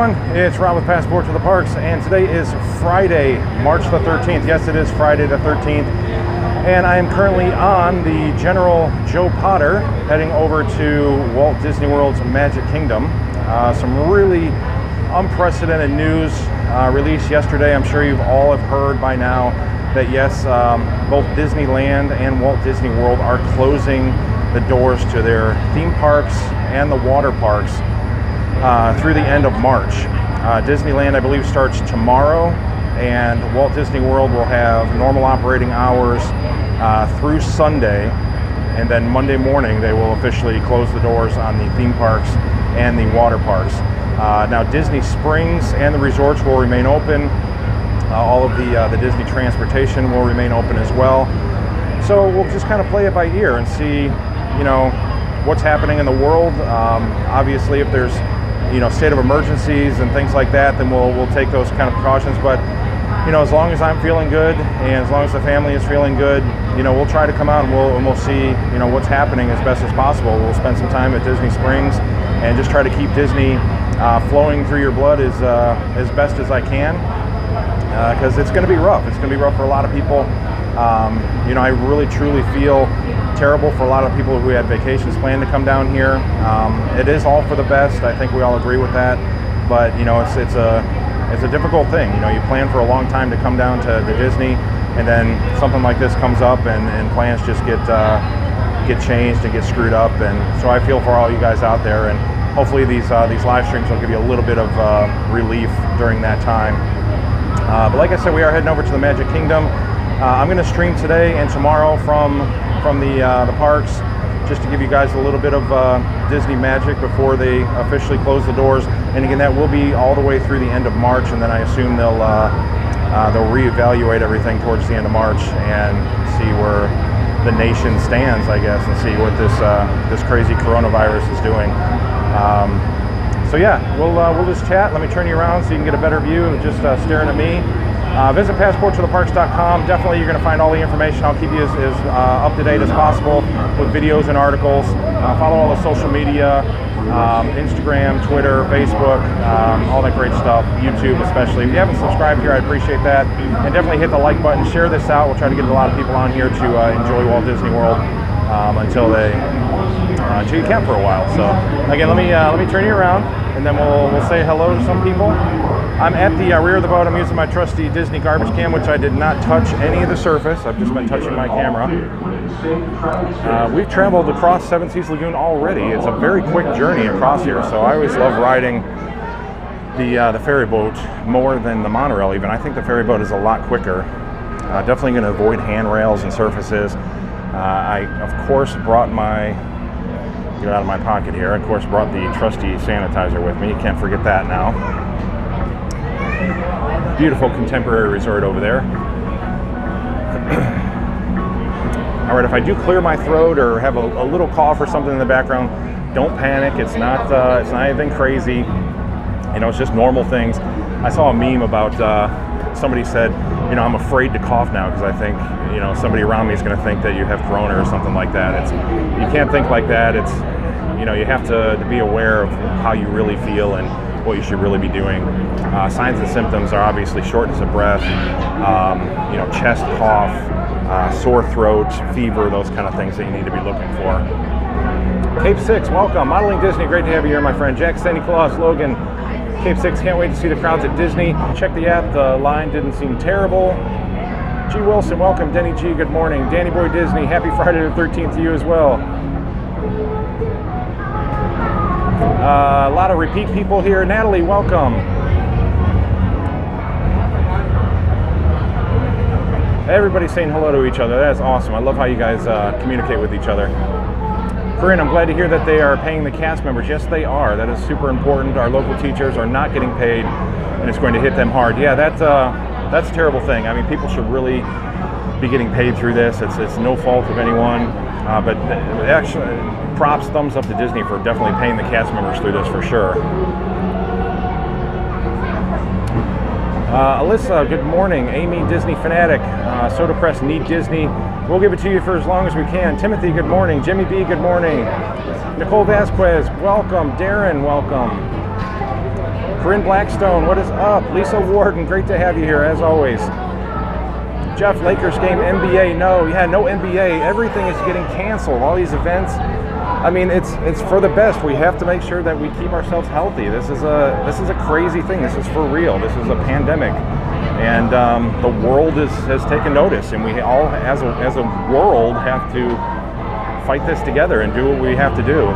everyone, it's Rob with Passport to the Parks, and today is Friday, March the 13th. Yes, it is Friday the 13th, and I am currently on the General Joe Potter heading over to Walt Disney World's Magic Kingdom. Some really unprecedented news released yesterday. I'm sure you've all have heard by now that yes, both Disneyland and Walt Disney World are closing the doors to their theme parks and the water parks through the end of March. Disneyland, I believe, starts tomorrow, and Walt Disney World will have normal operating hours through Sunday, and then Monday morning they will officially close the doors on the theme parks and the water parks. Now Disney Springs and the resorts will remain open. All of the Disney transportation will remain open as well. So we'll just kind of play it by ear and see, you know, what's happening in the world. Obviously, if there's, you know, state of emergencies and things like that, then we'll take those kind of precautions. But, you know, as long as I'm feeling good and as long as the family is feeling good, you know, we'll try to come out and we'll see, you know, what's happening as best as possible. We'll spend some time at Disney Springs and just try to keep Disney flowing through your blood as best as I can, because it's going to be rough. It's going to be rough for a lot of people. You know, I really truly feel terrible for a lot of people who had vacations planned to come down here. It is all for the best. I think we all agree with that. But you know, it's a difficult thing. You know, you plan for a long time to come down to Disney, and then something like this comes up, and plans just get changed and get screwed up. And so I feel for all you guys out there, and hopefully these live streams will give you a little bit of relief during that time. But like I said, we are heading over to the Magic Kingdom. I'm going to stream today and tomorrow from the parks, just to give you guys a little bit of Disney magic before they officially close the doors. And again, that will be all the way through the end of March, and then I assume they'll reevaluate everything towards the end of March and see where the nation stands, I guess, and see what this crazy coronavirus is doing. So yeah, we'll just chat. Let me turn you around so you can get a better view of just staring at me. Visit passporttotheparks.com. Definitely, you're going to find all the information. I'll keep you as up to date as possible with videos and articles. Follow all the social media, Instagram, Twitter, Facebook, all that great stuff. YouTube especially. If you haven't subscribed here, I'd appreciate that. And definitely hit the like button. Share this out. We'll try to get a lot of people on here to enjoy Walt Disney World until you can for a while. So again, let me turn you around, and then we'll say hello to some people. I'm at the rear of the boat. I'm using my trusty Disney garbage can, which I did not touch any of the surface. I've just been touching my camera. We've traveled across Seven Seas Lagoon already. It's a very quick journey across here, so I always love riding the ferry boat more than the monorail even. I think the ferry boat is a lot quicker. Definitely going to avoid handrails and surfaces. I, of course, brought get it out of my pocket here, of course, brought the trusty sanitizer with me. You can't forget that now. Beautiful contemporary resort over there. All right, if I do clear my throat or have a little cough or something in the background, don't panic. It's not anything crazy. You know, it's just normal things. I saw a meme about somebody said, you know, I'm afraid to cough now because I think, you know, somebody around me is going to think that you have corona or something like that. You can't think like that. It's, you know, you have to be aware of how you really feel and what you should really be doing. Signs and symptoms are obviously shortness of breath, you know, chest cough, sore throat, fever, those kind of things that you need to be looking for. Cape 6, welcome. Modeling Disney, great to have you here, my friend. Jack, Santa Claus, Logan. Cape 6, can't wait to see the crowds at Disney. Check the app, the line didn't seem terrible. G. Wilson, welcome. Denny G, good morning. Danny Boy Disney, happy Friday the 13th to you as well. A lot of repeat people here. Natalie, welcome. Everybody's saying hello to each other. That's awesome. I love how you guys communicate with each other. Corinne, I'm glad to hear that they are paying the cast members. Yes, they are. That is super important. Our local teachers are not getting paid, and it's going to hit them hard. Yeah, that's a terrible thing. I mean, people should really be getting paid through this. It's no fault of anyone, but actually, props, thumbs up to Disney for definitely paying the cast members through this for sure. Alyssa, good morning. Amy, Disney fanatic. Soda Press, need Disney. We'll give it to you for as long as we can. Timothy, good morning. Jimmy B, good morning. Nicole Vasquez, welcome. Darren, welcome. Corinne Blackstone, what is up? Lisa Warden, great to have you here as always. Jeff, Lakers game, NBA, no, yeah, no NBA. Everything is getting canceled, all these events. I mean, it's for the best. We have to make sure that we keep ourselves healthy. This is a crazy thing. This is for real. This is a pandemic, and the world has taken notice, and we all, as a world, have to fight this together and do what we have to do.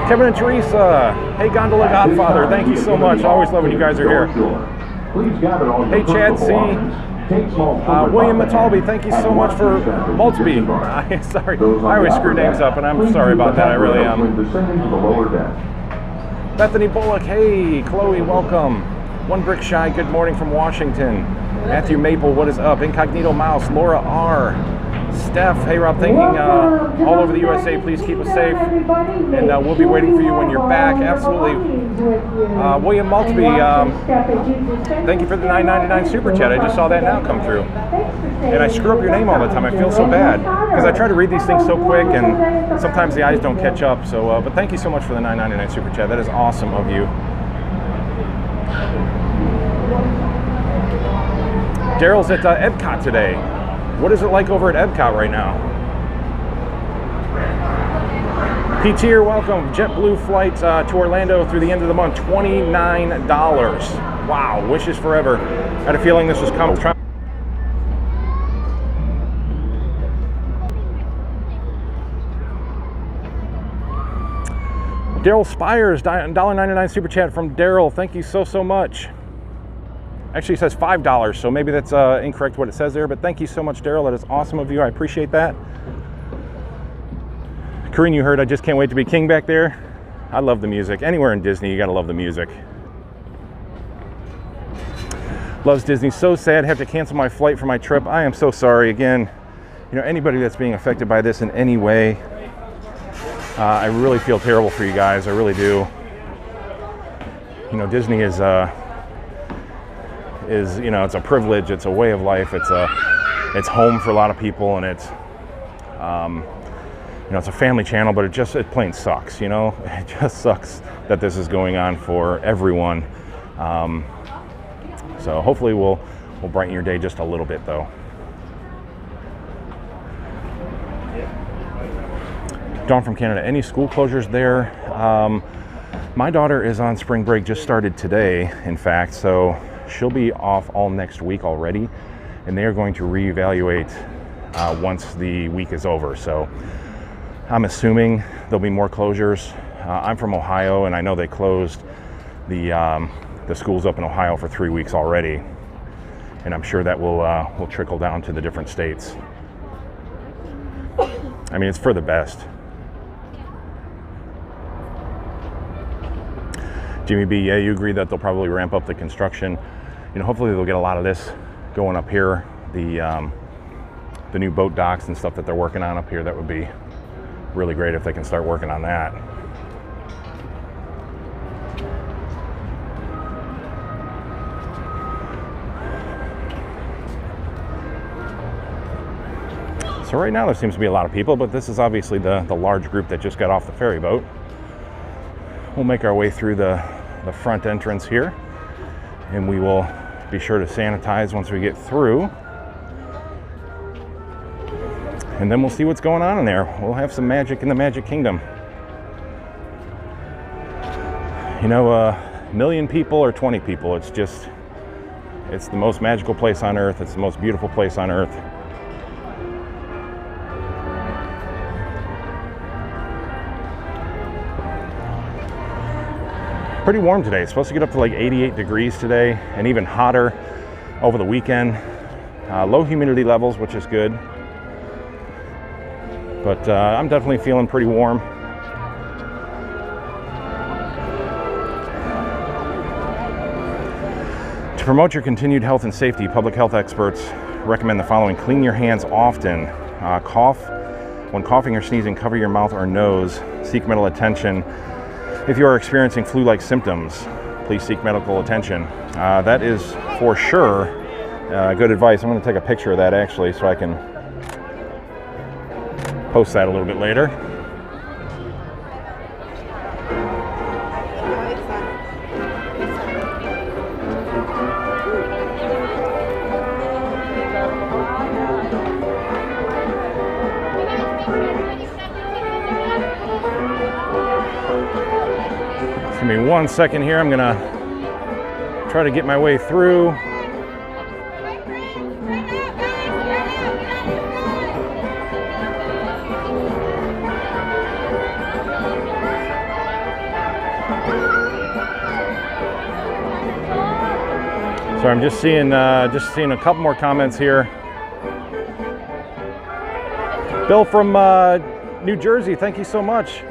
Kevin and Teresa, hey Gondola Godfather, thank you so much. Always love when you guys are here. Hey Chad C. William Matalby, thank you so much for Maltzby. Sorry, I always screw names up, and I'm sorry about that. I really am. Bethany Bullock, hey Chloe, welcome. One Brick Shy, good morning from Washington. Matthew Maple, what is up? Incognito Mouse, Laura R. Steph, hey Rob, thinking all over the USA, please keep us safe, and we'll be waiting for you when you're back. Absolutely. William Maltby, thank you for the $9.99 super chat. I just saw that now come through, and I screw up your name all the time. I feel so bad because I try to read these things so quick, and sometimes the eyes don't catch up. So, but thank you so much for the $9.99 super chat. That is awesome of you. Daryl's at Epcot today. What is it like over at Epcot right now? PT, you're welcome. JetBlue flight to Orlando through the end of the month, $29. Wow, wishes forever. I had a feeling this was coming. Daryl Spires, $1.99 super chat from Daryl. Thank you so much. Actually, it says $5, so maybe that's incorrect what it says there, but thank you so much, Daryl. That is awesome of you. I appreciate that. Corinne, you heard I just can't wait to be king back there. I love the music. Anywhere in Disney, you gotta love the music. Loves Disney. So sad, have to cancel my flight for my trip. I am so sorry. Again, you know, anybody that's being affected by this in any way, I really feel terrible for you guys. I really do. You know, Disney is you know, it's a privilege, it's a way of life, it's home for a lot of people, and it's you know, it's a family channel, but it plain sucks, you know. It just sucks that this is going on for everyone. So hopefully we'll brighten your day just a little bit though. Dawn from Canada, any school closures there? My daughter is on spring break, just started today, in fact, so she'll be off all next week already, and they are going to reevaluate once the week is over. So I'm assuming there'll be more closures. I'm from Ohio, and I know they closed the schools up in Ohio for 3 weeks already, and I'm sure that will trickle down to the different states. I mean, it's for the best. Jimmy B, yeah, you agree that they'll probably ramp up the construction. You know, hopefully they'll get a lot of this going up here. The new boat docks and stuff that they're working on up here, that would be really great if they can start working on that. So right now there seems to be a lot of people, but this is obviously the large group that just got off the ferry boat. We'll make our way through the front entrance here, and we will be sure to sanitize once we get through, and then we'll see what's going on in there. We'll have some magic in the Magic Kingdom. You know, a million people or 20 people, it's the most magical place on earth. It's the most beautiful place on earth. Pretty warm today. It's supposed to get up to like 88 degrees today, and even hotter over the weekend. Low humidity levels, which is good. But I'm definitely feeling pretty warm. To promote your continued health and safety, public health experts recommend the following. Clean your hands often. When coughing or sneezing, cover your mouth or nose. Seek medical attention. If you are experiencing flu-like symptoms, please seek medical attention. That is for sure good advice. I'm going to take a picture of that actually, so I can post that a little bit later. Give me 1 second here. I'm gonna try to get my way through. So I'm just seeing a couple more comments here. Bill from New Jersey, thank you so much.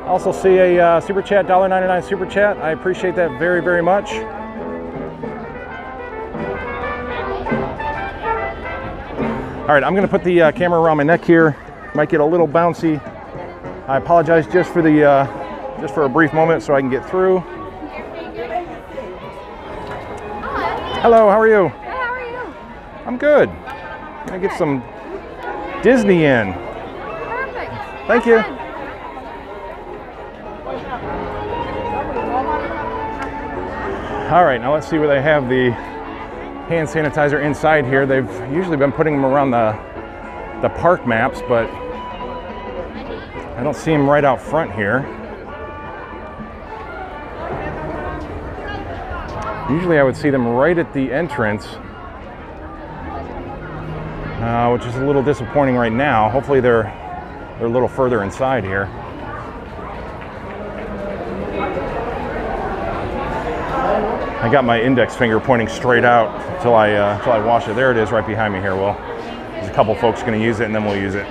I also see a super chat, $1.99 super chat. I appreciate that very, very much. All right, I'm gonna put the camera around my neck here. Might get a little bouncy. I apologize just for a brief moment so I can get through. Hello, how are you? Hey, how are you? I'm good. Gonna get some Disney in. Perfect. Thank you. All right, now let's see where they have the hand sanitizer inside here. They've usually been putting them around the park maps, but I don't see them right out front here. Usually I would see them right at the entrance, which is a little disappointing right now. Hopefully they're a little further inside here. I got my index finger pointing straight out until I wash it. There it is right behind me here. Well, there's a couple folks going to use it and then we'll use it.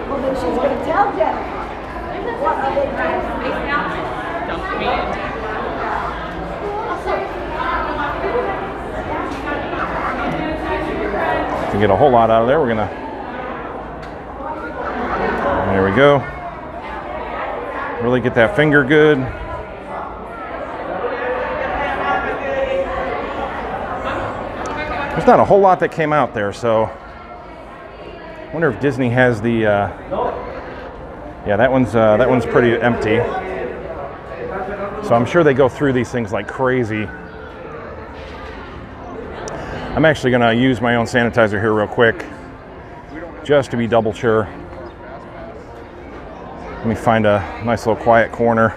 Well, then she's going to tell Jennifer. What are they To get a whole lot out of there, we're gonna. There we go. Really get that finger good. There's not a whole lot that came out there, so I wonder if Disney has the. Yeah, that one's pretty empty. So I'm sure they go through these things like crazy. I'm actually going to use my own sanitizer here real quick, just to be double sure. Let me find a nice little quiet corner.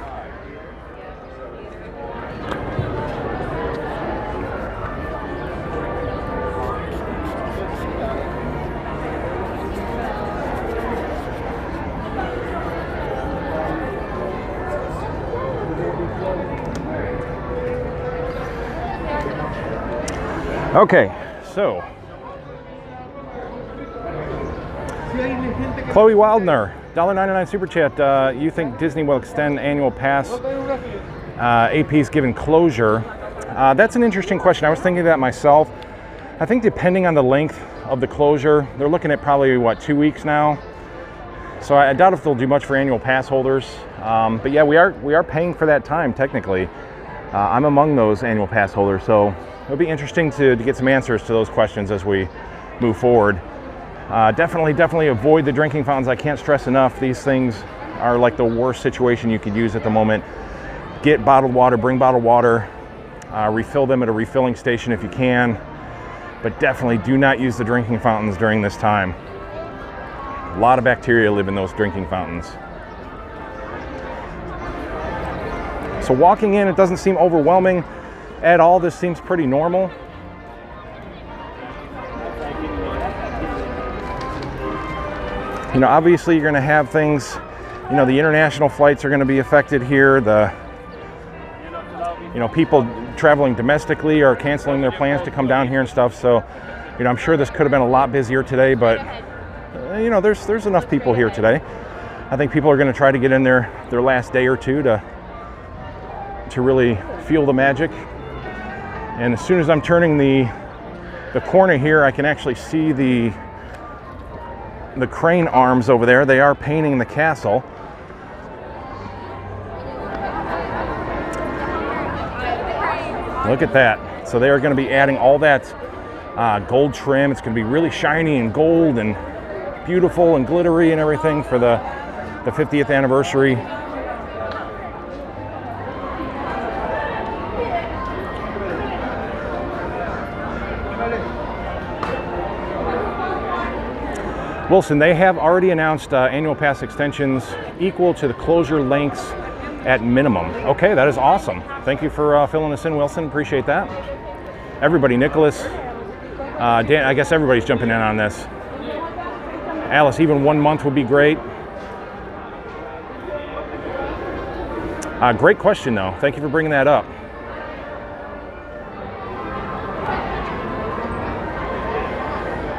Okay, so Chloe Wildner, $1.99 super chat. You think Disney will extend annual pass APs given closure? That's an interesting question. I was thinking that myself. I think depending on the length of the closure, they're looking at probably, what, 2 weeks now? So I doubt if they'll do much for annual pass holders. But yeah, we are paying for that time, technically. I'm among those annual pass holders, so it'll be interesting to get some answers to those questions as we move forward. Definitely avoid the drinking fountains. I can't stress enough, these things are like the worst situation you could use at the moment. Get bottled water, bring bottled water, refill them at a refilling station if you can, but definitely do not use the drinking fountains during this time. A lot of bacteria live in those drinking fountains. So walking in, it doesn't seem overwhelming at all. This seems pretty normal. You know, obviously you're going to have things, you know, the international flights are going to be affected here. People traveling domestically are canceling their plans to come down here and stuff. So, you know, I'm sure this could have been a lot busier today, but you know, there's enough people here today. I think people are going to try to get in their last day or two to really feel the magic. And as soon as I'm turning the corner here, I can actually see the crane arms over there. They are painting the castle. Look at that. So they are going to be adding all that gold trim. It's going to be really shiny and gold and beautiful and glittery and everything for the 50th anniversary. Wilson, they have already announced annual pass extensions equal to the closure lengths at minimum. Okay, that is awesome. Thank you for filling us in, Wilson. Appreciate that. Everybody, Nicholas, Dan, I guess everybody's jumping in on this. Alice, even 1 month would be great. Great question, though. Thank you for bringing that up.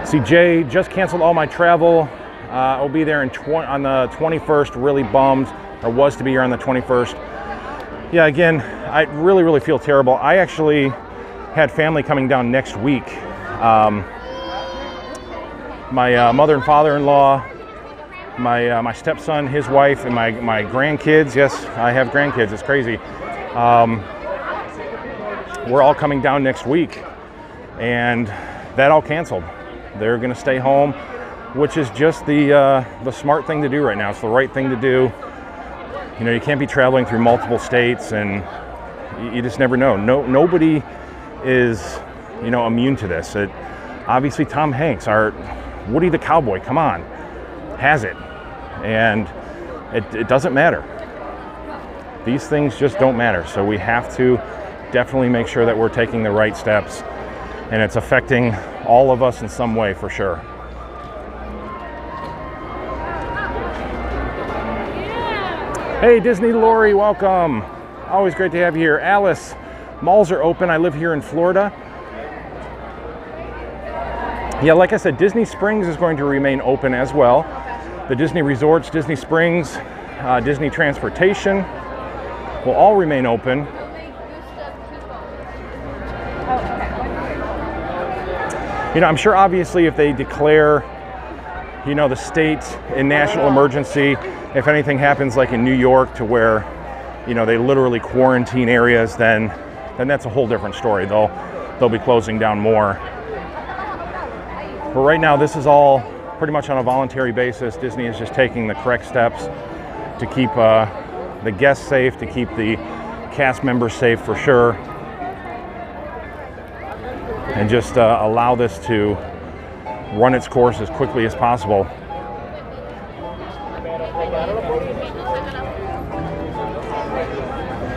See, Jay just canceled all my travel. I'll be there on the 21st. Really bummed, or was to be here on the 21st. Yeah, again, I really feel terrible. I actually had family coming down next week. My mother and father-in-law, my stepson, his wife, and my grandkids. Yes, I have grandkids. It's crazy. We're all coming down next week, and that all canceled. They're going to stay home, which is just the smart thing to do right now. It's the right thing to do. You know, you can't be traveling through multiple states, and you just never know. Nobody is, you know, immune to this. Obviously, Tom Hanks, our Woody the Cowboy, come on, has it, and it doesn't matter. These things just don't matter. So we have to definitely make sure that we're taking the right steps, and it's affecting all of us in some way for sure. Hey, Disney Lori, welcome. Always great to have you here. Alice, malls are open. I live here in Florida. Yeah, like I said, Disney Springs is going to remain open as well. The Disney Resorts, Disney Springs, Disney Transportation will all remain open. You know, I'm sure obviously if they declare, you know, the state in national emergency, if anything happens like in New York to where, you know, they literally quarantine areas, then that's a whole different story. They'll be closing down more. But right now, this is all pretty much on a voluntary basis. Disney is just taking the correct steps to keep the guests safe, to keep the cast members safe for sure, and just allow this to run its course as quickly as possible.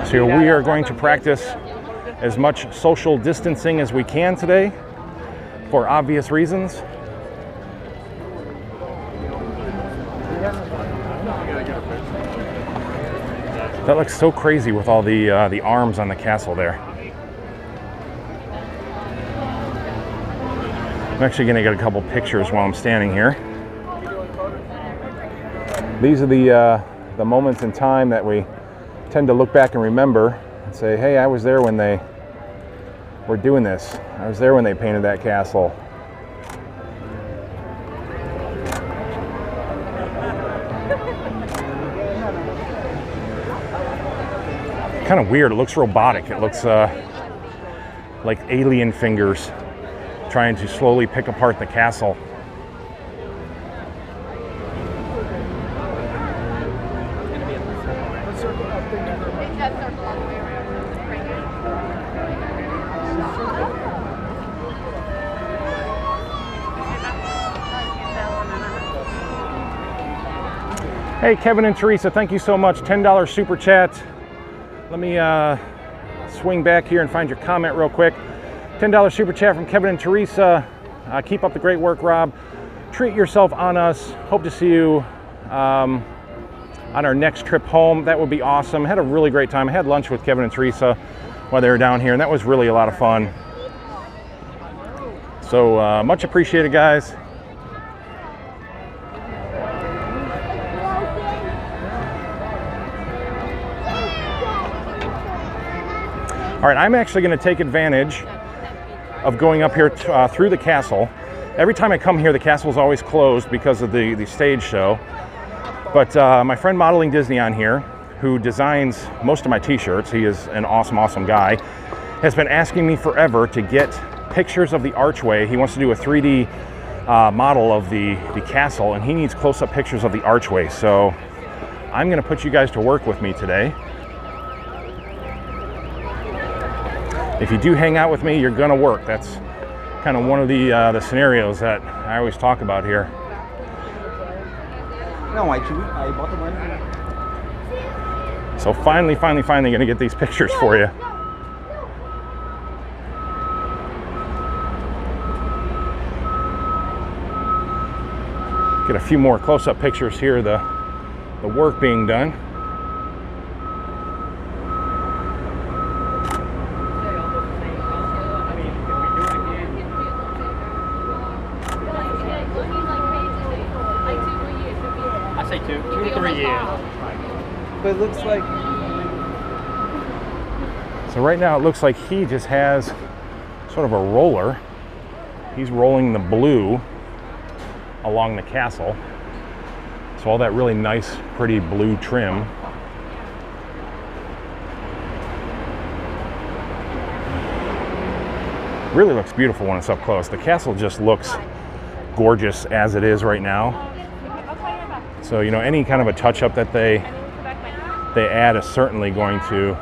So we are going to practice as much social distancing as we can today for obvious reasons. That looks so crazy with all the arms on the castle there. I'm actually going to get a couple pictures while I'm standing here. These are the moments in time that we tend to look back and remember and say, hey, I was there when they were doing this. I was there when they painted that castle. Kind of weird. It looks robotic. It looks like alien fingers trying to slowly pick apart the castle. Hey, Kevin and Teresa, thank you so much. $10 super chat. Let me swing back here and find your comment real quick. $10 super chat from Kevin and Teresa. Keep up the great work, Rob. Treat yourself on us. Hope to see you on our next trip home. That would be awesome. Had a really great time. I had lunch with Kevin and Teresa while they were down here, and that was really a lot of fun. So much appreciated, guys. All right, I'm actually going to take advantage of going up here through the castle. Every time I come here, the castle is always closed because of the stage show. But my friend Modeling Disney on here, who designs most of my t-shirts, he is an awesome guy, has been asking me forever to get pictures of the archway. He wants to do a 3D model of the castle, and he needs close-up pictures of the archway. So I'm going to put you guys to work with me today. If you do hang out with me, you're gonna work. That's kind of one of the scenarios that I always talk about here. No, I bought the one. So finally gonna get these pictures for you. Get a few more close-up pictures here of the work being done. I say 2 to 3 years. But it looks like. So right now it looks like he just has sort of a roller. He's rolling the blue along the castle. So all that really nice, pretty blue trim. Really looks beautiful when it's up close. The castle just looks gorgeous as it is right now. So, you know, any kind of a touch-up that they add is certainly going to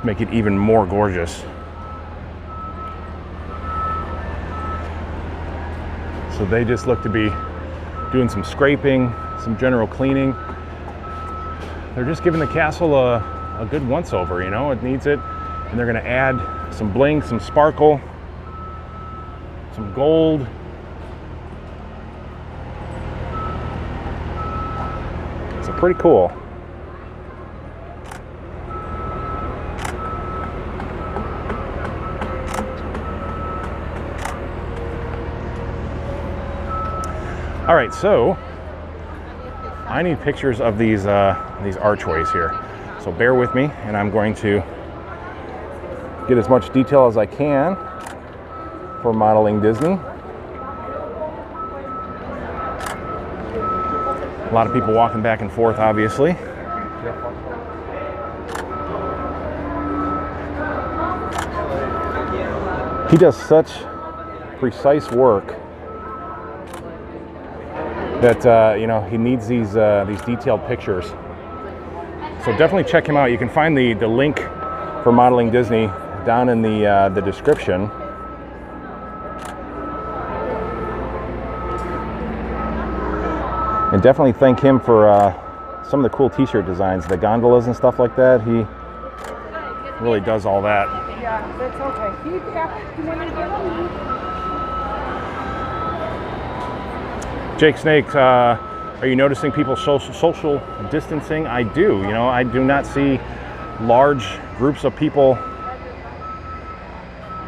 make it even more gorgeous. So they just look to be doing some scraping, some general cleaning. They're just giving the castle a good once-over, you know, it needs it. And they're gonna add some bling, some sparkle, some gold. So pretty cool. All right, so I need pictures of these archways here. So bear with me, and I'm going to get as much detail as I can for Modeling Disney. A lot of people walking back and forth, obviously. He does such precise work that you know, he needs these detailed pictures. So definitely check him out. You can find the link for Modeling Disney down in the description. And definitely thank him for some of the cool t-shirt designs, the gondolas and stuff like that. He really does all that. Yeah, that's okay. You want to get them? Jake Snakes, are you noticing people social distancing? I do. You know, I do not see large groups of people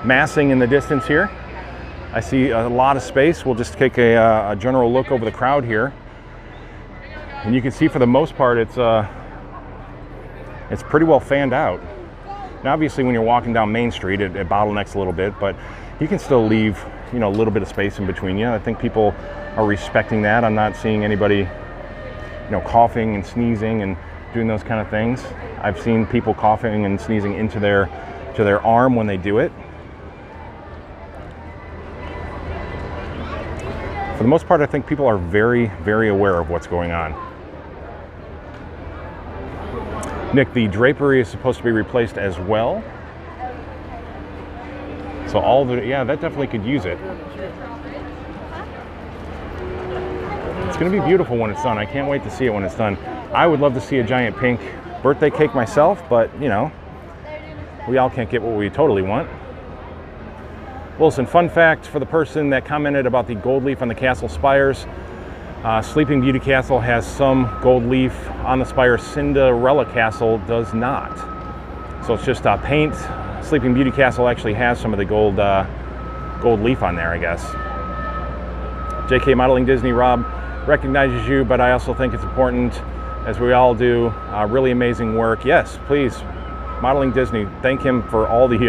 massing in the distance here. I see a lot of space. We'll just take a general look over the crowd here. And you can see for the most part it's pretty well fanned out. Now obviously when you're walking down Main Street it bottlenecks a little bit, but you can still leave, you know, a little bit of space in between you. I think people are respecting that. I'm not seeing anybody, you know, coughing and sneezing and doing those kind of things. I've seen people coughing and sneezing into their arm when they do it. For the most part, I think people are very, very aware of what's going on. Nick, the drapery is supposed to be replaced as well. So all the, yeah, that definitely could use it. It's going to be beautiful when it's done. I can't wait to see it when it's done. I would love to see a giant pink birthday cake myself, but you know, we all can't get what we totally want. Wilson, fun fact for the person that commented about the gold leaf on the castle spires. Sleeping Beauty Castle has some gold leaf on the spire. Cinderella Castle does not. So it's just paint. Sleeping Beauty Castle actually has some of the gold leaf on there, I guess. JK Modeling Disney, Rob recognizes you, but I also think it's important, as we all do, really amazing work. Yes, please, Modeling Disney, thank him for all the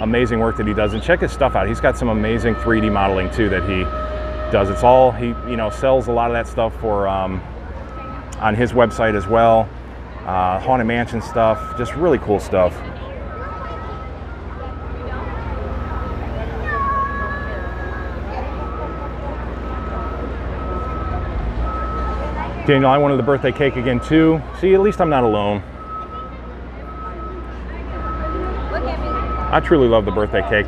amazing work that he does, and check his stuff out. He's got some amazing 3D modeling too that he does. It's all, he, you know, sells a lot of that stuff for on his website as well. Haunted Mansion stuff, just really cool stuff. Daniel, I wanted the birthday cake again too. See, at least I'm not alone. Look at me. I truly love the birthday cake.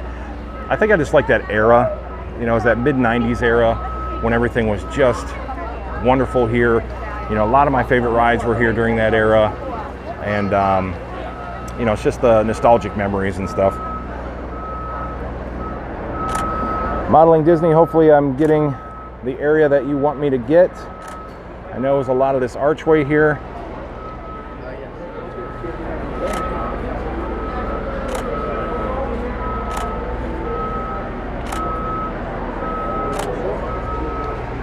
I think I just like that era. You know, it was that mid-90s era when everything was just wonderful here. You know, a lot of my favorite rides were here during that era, and you know, it's just the nostalgic memories and stuff. Modeling Disney, hopefully I'm getting the area that you want me to get. I know there's a lot of this archway here.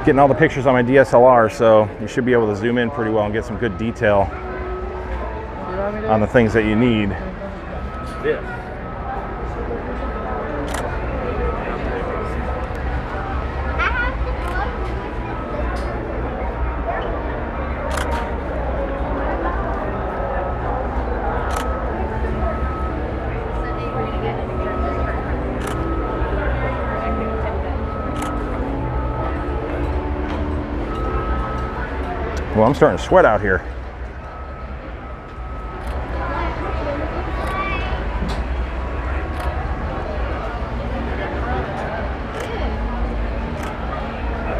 Getting all the pictures on my DSLR, so you should be able to zoom in pretty well and get some good detail on the things that you need. Yeah. Well, I'm starting to sweat out here.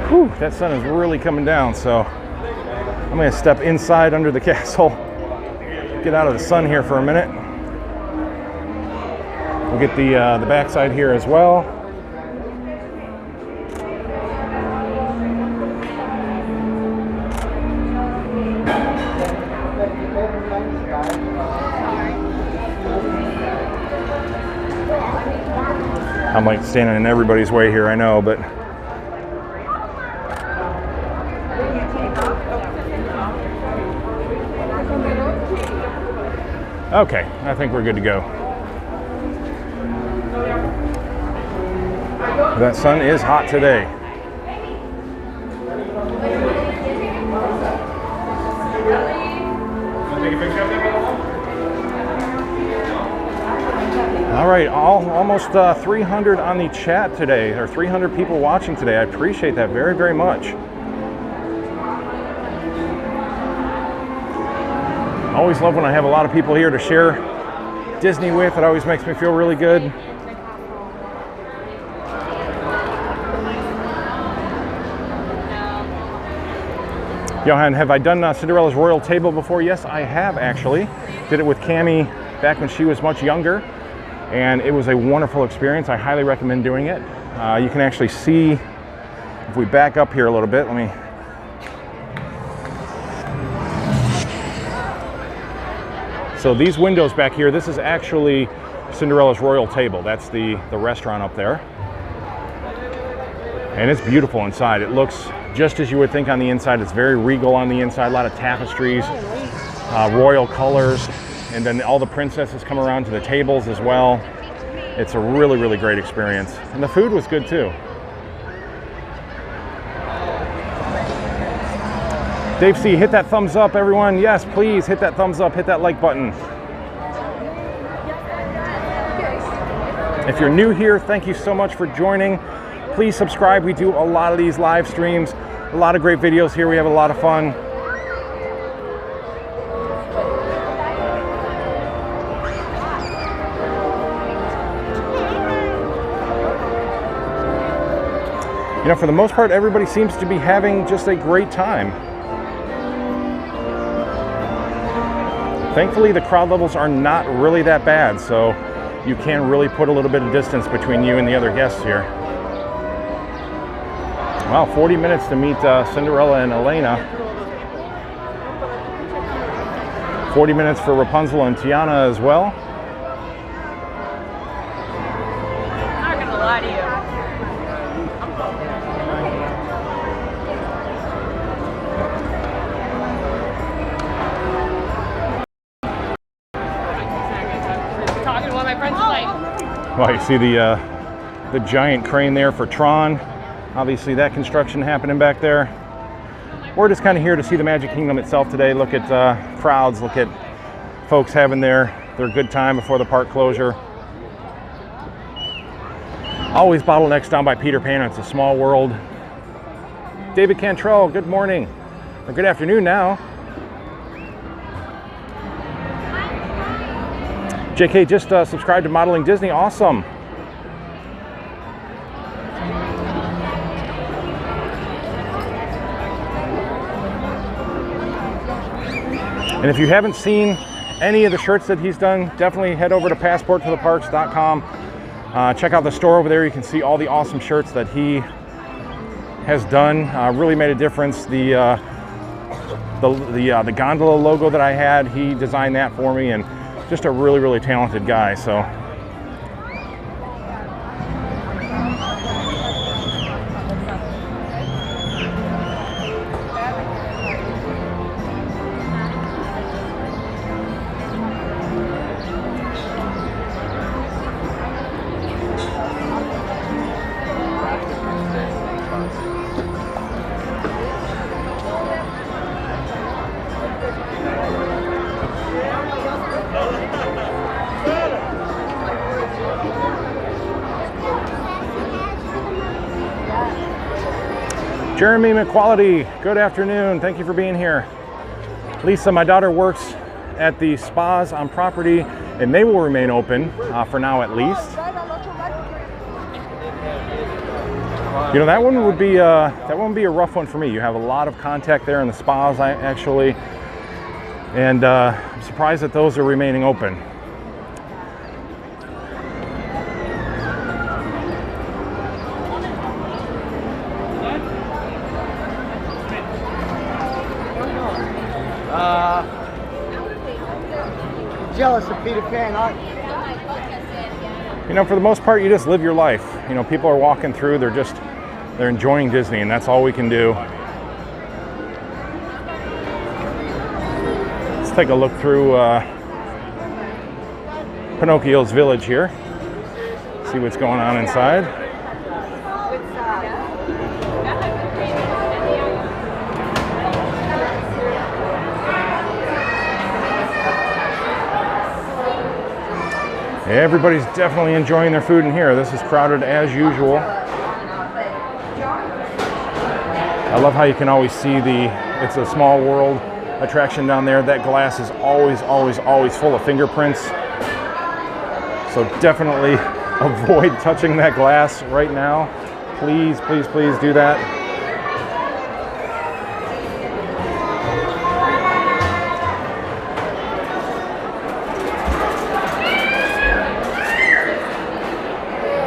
Whew, that sun is really coming down, so I'm going to step inside under the castle, get out of the sun here for a minute. We'll get the backside here as well. I'm like standing in everybody's way here, I know, but okay, I think we're good to go. That sun is hot today. All right, almost 300 on the chat today, or 300 people watching today. I appreciate that very, very much. Always love when I have a lot of people here to share Disney with. It always makes me feel really good. Johan, have I done Cinderella's Royal Table before? Yes, I have actually. Did it with Cammie back when she was much younger, and it was a wonderful experience. I highly recommend doing it. You can actually see, if we back up here a little bit, let me. So these windows back here, this is actually Cinderella's Royal Table. That's the restaurant up there. And it's beautiful inside. It looks just as you would think on the inside. It's very regal on the inside, a lot of tapestries, royal colors, and then all the princesses come around to the tables as well. It's a really, really great experience. And the food was good too. Dave C, hit that thumbs up, everyone. Yes, please hit that thumbs up, hit that like button. If you're new here, thank you so much for joining. Please subscribe. We do a lot of these live streams, a lot of great videos here. We have a lot of fun. You know, for the most part, everybody seems to be having just a great time. Thankfully, the crowd levels are not really that bad, so you can really put a little bit of distance between you and the other guests here. Wow, 40 minutes to meet Cinderella and Elena. 40 minutes for Rapunzel and Tiana as well. I'm not gonna lie to you. Talking to one of my friends like. Well, you see the giant crane there for Tron. Obviously that construction happening back there. We're just kind of here to see the Magic Kingdom itself today. Look at crowds, look at folks having their good time before the park closure. Always bottlenecks down by Peter Pan. It's a small world. David Cantrell, good morning, or good afternoon now. JK just subscribed to Modeling Disney, awesome. And if you haven't seen any of the shirts that he's done, definitely head over to passporttotheparks.com. Check out the store over there. You can see all the awesome shirts that he has done. Really made a difference. The gondola logo that I had, he designed that for me, and just a really, really talented guy. So Jeremy McQuality, good afternoon. Thank you for being here. Lisa, my daughter, works at the spas on property, and they will remain open for now at least. You know, that one would be a rough one for me. You have a lot of contact there in the spas, actually, and I'm surprised that those are remaining open. Jealous of Peter Pan, aren't you? You know, for the most part, you just live your life. You know, people are walking through, they're enjoying Disney, and that's all we can do. Let's take a look through Pinocchio's village here. See what's going on inside. Everybody's definitely enjoying their food in here. This is crowded as usual. I love how you can always see It's a Small World attraction down there. That glass is always full of fingerprints. So definitely avoid touching that glass right now. Please, please, please do that.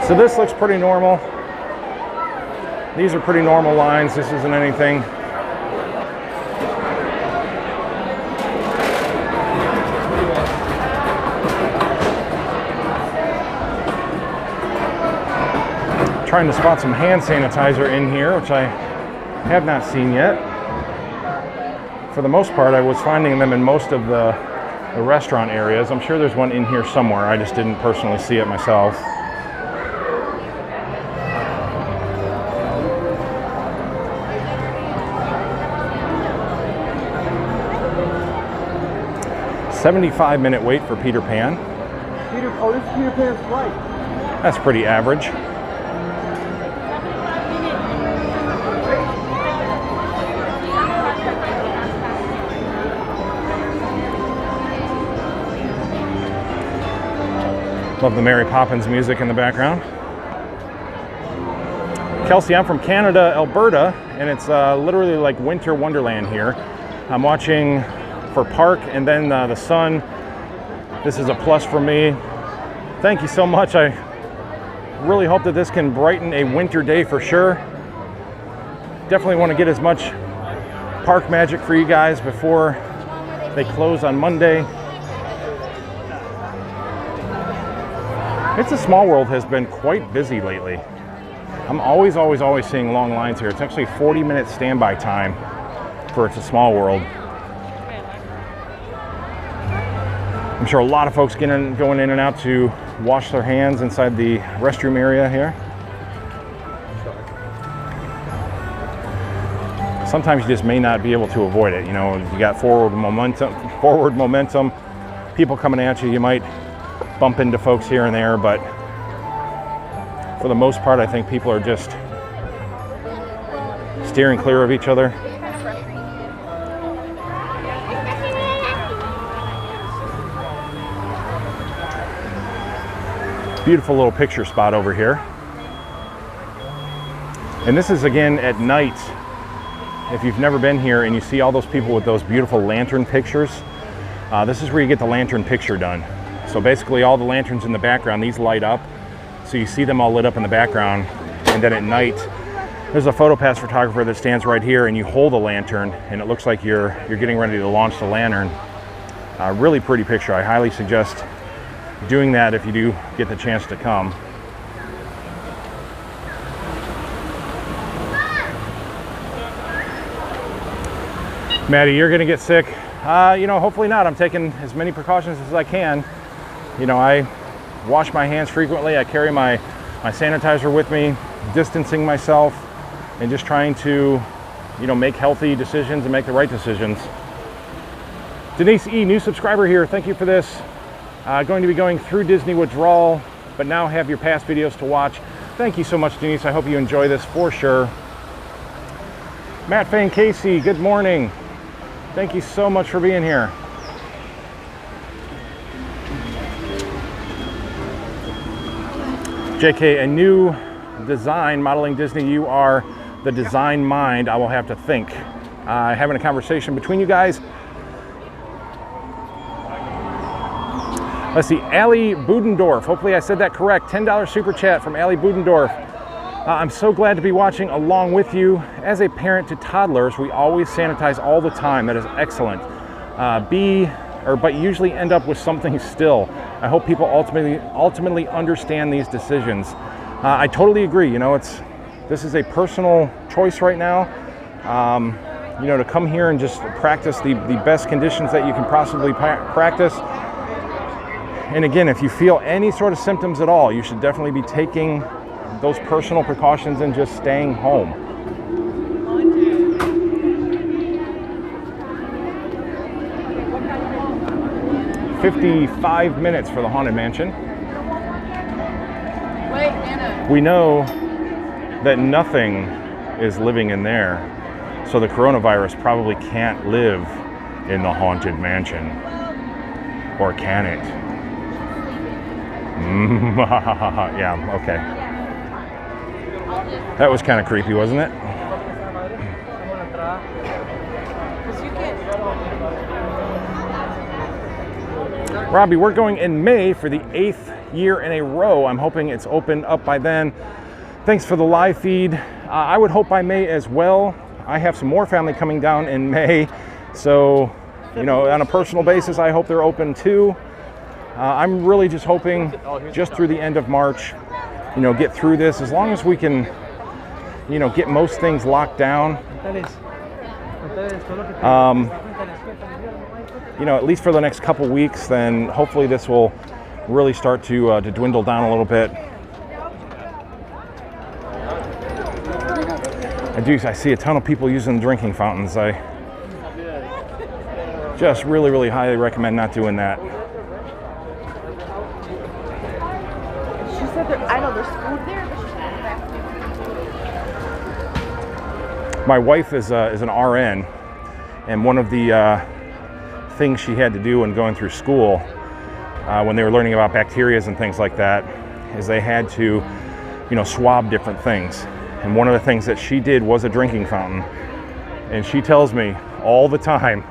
So this looks pretty normal. These are pretty normal lines. This isn't anything. Trying to spot some hand sanitizer in here, which I have not seen yet. For the most part, I was finding them in most of the restaurant areas. I'm sure there's one in here somewhere. I just didn't personally see it myself. $75-minute wait for Peter Pan. Oh, this is Peter Pan's flight. That's pretty average. Love the Mary Poppins music in the background. Kelsey, I'm from Canada, Alberta, and it's literally like winter wonderland here. I'm watching for Park and then the sun. This is a plus for me. Thank you so much. I really hope that this can brighten a winter day for sure. Definitely want to get as much park magic for you guys before they close on Monday. It's a Small World has been quite busy lately. I'm always seeing long lines here. It's actually 40-minute standby time for It's a Small World. I'm sure a lot of folks going in and out to wash their hands inside the restroom area here. Sometimes you just may not be able to avoid it. You know, you got forward momentum, people coming at you. You might bump into folks here and there, but for the most part, I think people are just steering clear of each other. Beautiful little picture spot over here. And this is again at night. If you've never been here and you see all those people with those beautiful lantern pictures, This is where you get the lantern picture done. So basically all the lanterns in the background, these light up. So you see them all lit up in the background. And then at night, there's a PhotoPass photographer that stands right here and you hold a lantern and it looks like you're getting ready to launch the lantern. Really pretty picture. I highly suggest doing that if you do get the chance to come. Maddie, you're gonna get sick. You know, hopefully not. I'm taking as many precautions as I can. You know, I wash my hands frequently. I carry my sanitizer with me, distancing myself, and just trying to, you know, make healthy decisions and make the right decisions. Denise E, new subscriber here. Thank you for this. Going to be going through Disney withdrawal, but now have your past videos to watch. Thank you so much, Denise. I hope you enjoy this for sure. Matt Fan Casey, good morning. Thank you so much for being here. JK, a new design modeling Disney. You are the design mind. I will have to think. Having a conversation between you guys. Let's see, Allie Budendorf. Hopefully I said that correct. $10 super chat from Allie Budendorf. I'm so glad to be watching along with you. As a parent to toddlers, we always sanitize all the time. That is excellent. But usually end up with something still. I hope people ultimately understand these decisions. I totally agree. You know, this is a personal choice right now. You know, to come here and just practice the best conditions that you can possibly practice. And again, if you feel any sort of symptoms at all, you should definitely be taking those personal precautions and just staying home. $55 minutes for the Haunted Mansion. Wait, Anna. We know that nothing is living in there, so the coronavirus probably can't live in the Haunted Mansion. Or can it? Yeah, okay. That was kind of creepy, wasn't it? Robbie, we're going in May for the 8th year in a row. I'm hoping it's open up by then. Thanks for the live feed. I would hope by May as well. I have some more family coming down in May. So, you know, on a personal basis, I hope they're open too. I'm really just hoping just through the end of March, you know, get through this. As long as we can, you know, get most things locked down. You know, at least for the next couple weeks, then hopefully this will really start to dwindle down a little bit. I see a ton of people using drinking fountains. I just really highly recommend not doing that. She said I know there's food there, but she's My wife is an RN, and one of the things she had to do when going through school, when they were learning about bacteria and things like that, is they had to, you know, swab different things. And one of the things that she did was a drinking fountain. And she tells me all the time,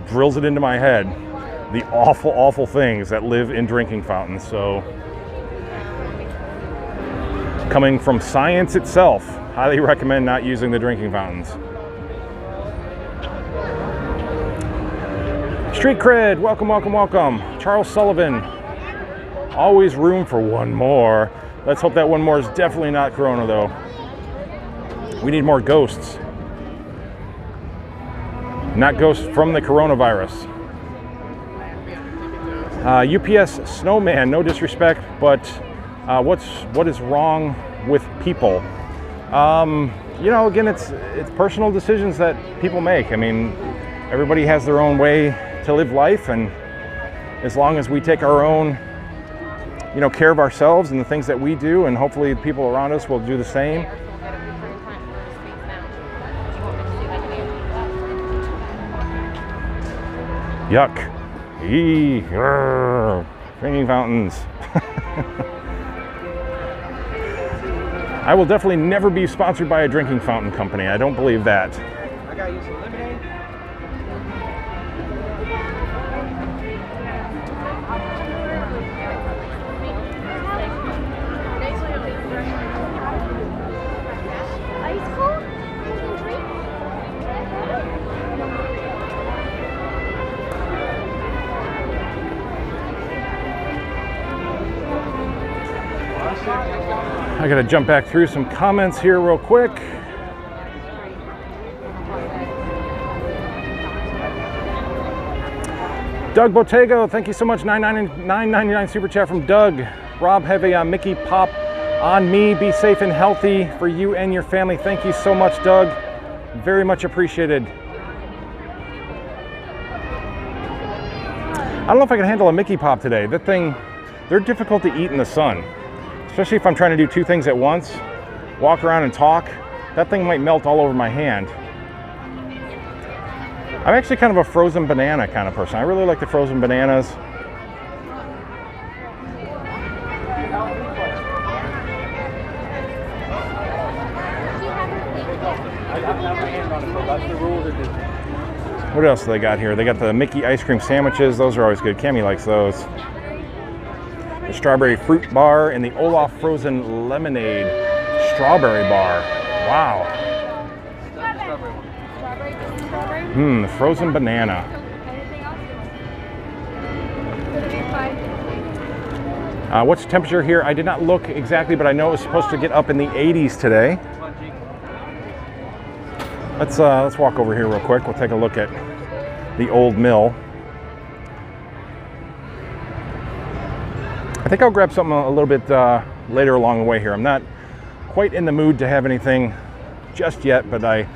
drills it into my head, the awful things that live in drinking fountains. So, coming from science itself, highly recommend not using the drinking fountains. Street Cred, welcome. Charles Sullivan, always room for one more. Let's hope that one more is definitely not Corona though. We need more ghosts. Not ghosts from the coronavirus. UPS Snowman, no disrespect, but what is wrong with people? You know, again, it's personal decisions that people make. I mean, everybody has their own way to live life, and as long as we take our own, you know, care of ourselves and the things that we do, and hopefully the people around us will do the same. Yuck. Eee. Drinking fountains. I will definitely never be sponsored by a drinking fountain company. I don't believe that. I got you some lemonade. I gotta jump back through some comments here real quick. Doug Botego, thank you so much. $9.99 super chat from Doug. Rob, have a Mickey pop on me. Be safe and healthy for you and your family. Thank you so much, Doug. Very much appreciated. I don't know if I can handle a Mickey pop today. That thing, they're difficult to eat in the sun, especially if I'm trying to do two things at once, walk around and talk. That thing might melt all over my hand. I'm actually kind of a frozen banana kind of person. I really like the frozen bananas. What else do they got here? They got the Mickey ice cream sandwiches. Those are always good. Cammie likes those. The strawberry fruit bar and the Olaf frozen lemonade strawberry bar. Wow. The frozen banana. What's the temperature here? I did not look exactly, but I know it's supposed to get up in the 80s today. Let's walk over here real quick. We'll take a look at the old mill. I think I'll grab something a little bit later along the way here. I'm not quite in the mood to have anything just yet, but I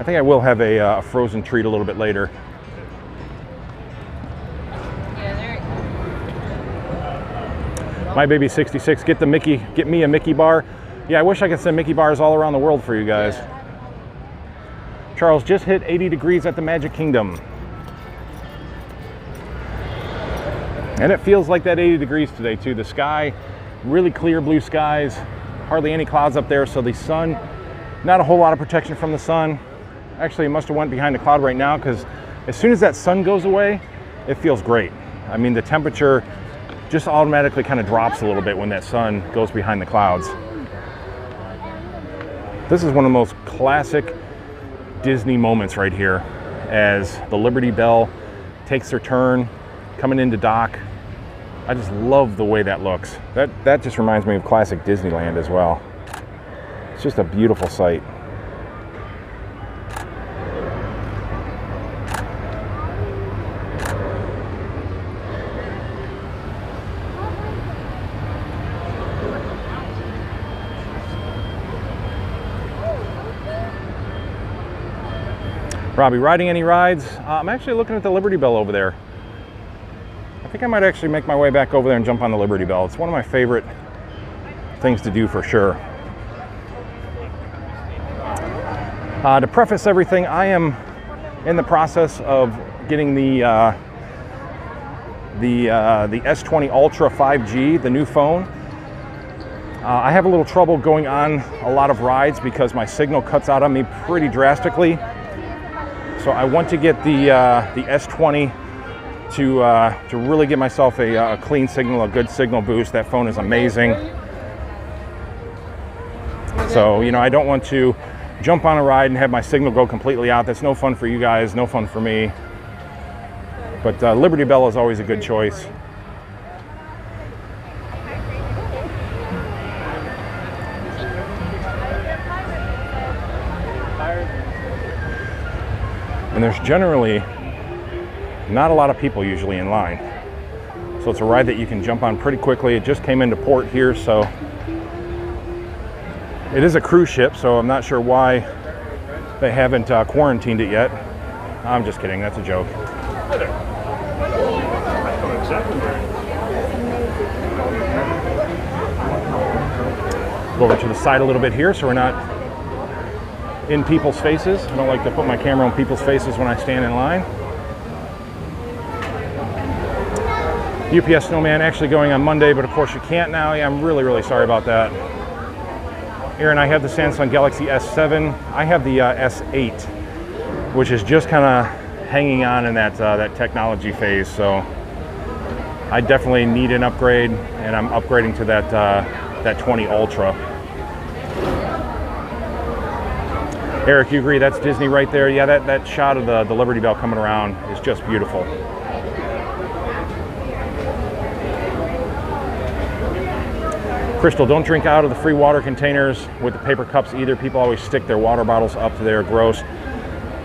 think I will have a frozen treat a little bit later. My baby 66, get me a Mickey bar. Yeah, I wish I could send Mickey bars all around the world for you guys. Charles, just hit 80 degrees at the Magic Kingdom. And it feels like that 80 degrees today too. The sky, really clear blue skies, hardly any clouds up there, so the sun, not a whole lot of protection from the sun. Actually, it must have went behind the cloud right now, because as soon as that sun goes away, it feels great. I mean, the temperature just automatically kind of drops a little bit when that sun goes behind the clouds. This is one of the most classic Disney moments right here, as the Liberty Belle takes her turn coming into dock. I just love the way that looks. That just reminds me of classic Disneyland as well. It's just a beautiful sight. Robbie, riding any rides? I'm actually looking at the Liberty Belle over there. I think I might actually make my way back over there and jump on the Liberty Belle. It's one of my favorite things to do for sure. To preface everything, I am in the process of getting the S20 Ultra 5G, the new phone. I have a little trouble going on a lot of rides because my signal cuts out on me pretty drastically. So I want to get the S20 to really give myself a clean signal, a good signal boost. That phone is amazing. So, you know, I don't want to jump on a ride and have my signal go completely out. That's no fun for you guys, no fun for me. But Liberty Belle is always a good choice. And there's generally not a lot of people usually in line. So it's a ride that you can jump on pretty quickly. It just came into port here, so it is a cruise ship, so I'm not sure why they haven't quarantined it yet. I'm just kidding, that's a joke. Go over to the side a little bit here so we're not in people's faces. I don't like to put my camera on people's faces when I stand in line. UPS Snowman actually going on Monday, but of course you can't now. Yeah, I'm really, really sorry about that. Aaron, I have the Samsung Galaxy S7. I have the S8, which is just kind of hanging on in that technology phase. So I definitely need an upgrade, and I'm upgrading to that 20 Ultra. Eric, you agree that's Disney right there? Yeah, that shot of the Liberty Belle coming around is just beautiful. Crystal, don't drink out of the free water containers with the paper cups either. People always stick their water bottles up to there. Gross.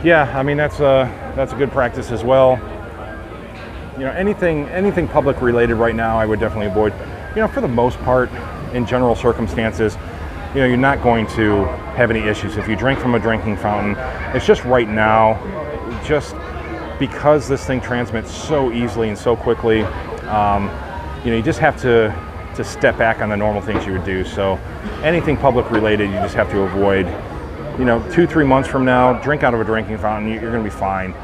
Yeah, I mean, that's a good practice as well. You know, anything public related right now, I would definitely avoid. You know, for the most part, in general circumstances, you know, you're not going to have any issues if you drink from a drinking fountain. It's just right now, just because this thing transmits so easily and so quickly, you know, you just have to step back on the normal things you would do. So anything public related, you just have to avoid. You know, 2-3 months from now, drink out of a drinking fountain, you're going to be fine.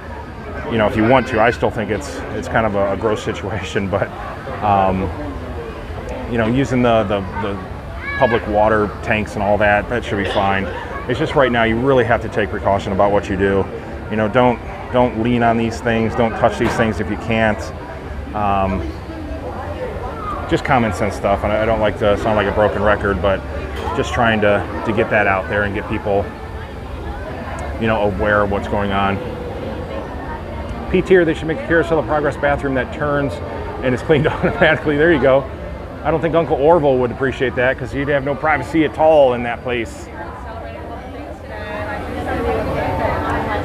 You know, if you want to. I still think it's kind of a gross situation, but you know, using the public water tanks and all that should be fine. It's just right now you really have to take precaution about what you do. You know, don't lean on these things, don't touch these things if you can't. Just common sense stuff, and I don't like to sound like a broken record, but just trying to get that out there and get people, you know, aware of what's going on. P tier, they should make a carousel of progress bathroom that turns and is cleaned automatically. There you go. I don't think Uncle Orville would appreciate that because you'd have no privacy at all in that place.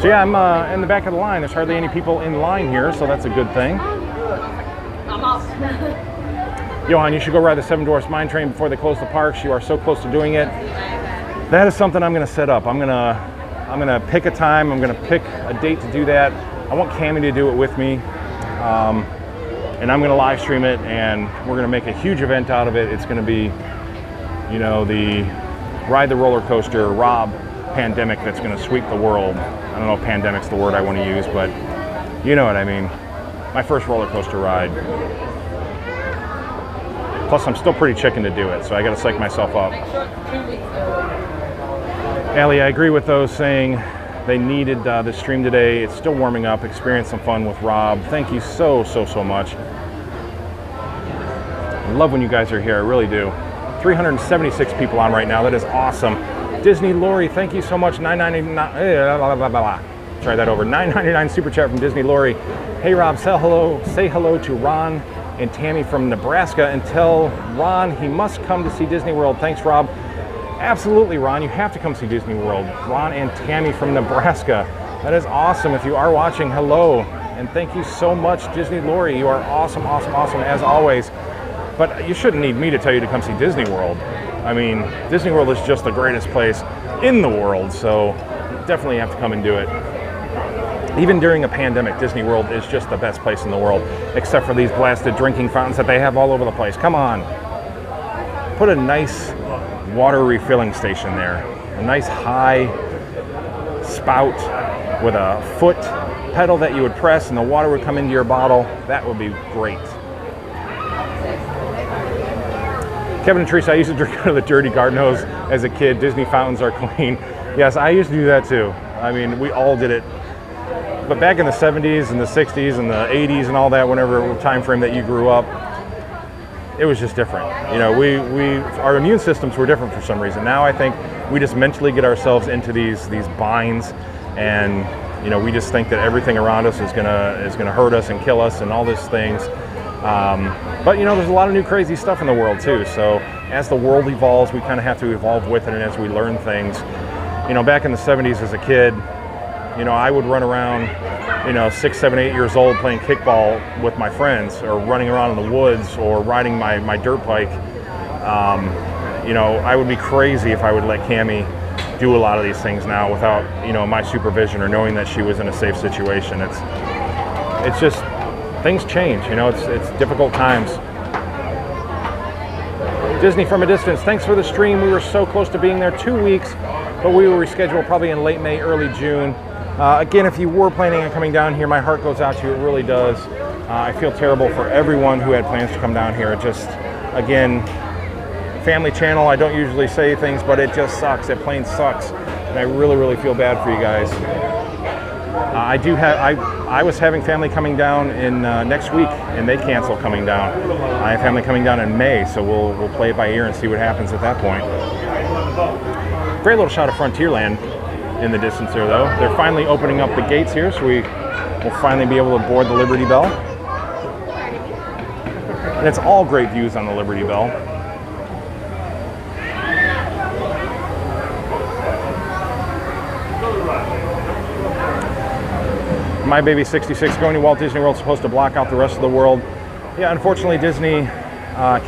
So yeah, I'm in the back of the line. There's hardly any people in line here, so that's a good thing. Johan, you should go ride the Seven Dwarfs Mine Train before they close the parks. You are so close to doing it. That is something I'm going to set up. I'm going to pick a time. I'm going to pick a date to do that. I want Cammie to do it with me, and I'm going to live stream it, and we're going to make a huge event out of it. It's going to be, you know, the Ride the Roller Coaster Rob pandemic that's going to sweep the world. I don't know if pandemic's the word I want to use, but you know what I mean. My first roller coaster ride. Plus, I'm still pretty chicken to do it, so I got to psych myself up. Allie, I agree with those saying they needed the stream today. It's still warming up. Experience some fun with Rob. Thank you so much. I love when you guys are here. I really do. 376 people on right now. That is awesome. Disney Lori, thank you so much. $9.99. Try that over. $9.99 super chat from Disney Lori. Hey Rob, say hello to Ron and Tammy from Nebraska and tell Ron he must come to see Disney World. Thanks, Rob. Absolutely, Ron. You have to come see Disney World. Ron and Tammy from Nebraska. That is awesome. If you are watching, hello. And thank you so much, Disney Lori. You are awesome as always. But you shouldn't need me to tell you to come see Disney World. I mean, Disney World is just the greatest place in the world, so you definitely have to come and do it. Even during a pandemic, Disney World is just the best place in the world, except for these blasted drinking fountains that they have all over the place. Come on. Put a nice water refilling station there. A nice high spout with a foot pedal that you would press and the water would come into your bottle. That would be great. Kevin and Teresa, I used to drink out of the dirty garden hose as a kid. Disney fountains are clean. Yes, I used to do that too. I mean, we all did it. But back in the 70s and the 60s and the 80s and all that, whenever time frame that you grew up, it was just different. You know, our immune systems were different for some reason. Now I think we just mentally get ourselves into these binds, and you know, we just think that everything around us is gonna hurt us and kill us and all these things. But you know, there's a lot of new crazy stuff in the world too. So as the world evolves, we kind of have to evolve with it, and as we learn things. You know, back in the 70s as a kid, you know, I would run around, you know, 6, 7, 8 years old playing kickball with my friends, or running around in the woods, or riding my dirt bike. You know, I would be crazy if I would let Cammie do a lot of these things now without, you know, my supervision or knowing that she was in a safe situation. It's just, things change, you know, it's difficult times. Disney from a distance, thanks for the stream. We were so close to being there 2 weeks, but we will reschedule probably in late May, early June. Again, if you were planning on coming down here, my heart goes out to you, it really does. I feel terrible for everyone who had plans to come down here. It just, again, family channel, I don't usually say things, but it just sucks. It plain sucks. And I really feel bad for you guys. I was having family coming down in next week, and they canceled coming down. I have family coming down in May, so we'll play it by ear and see what happens at that point. Great little shot of Frontierland in the distance there, though. They're finally opening up the gates here, so we will finally be able to board the Liberty Bell. And it's all great views on the Liberty Bell. My Baby 66, going to Walt Disney World is supposed to block out the rest of the world. Yeah, unfortunately Disney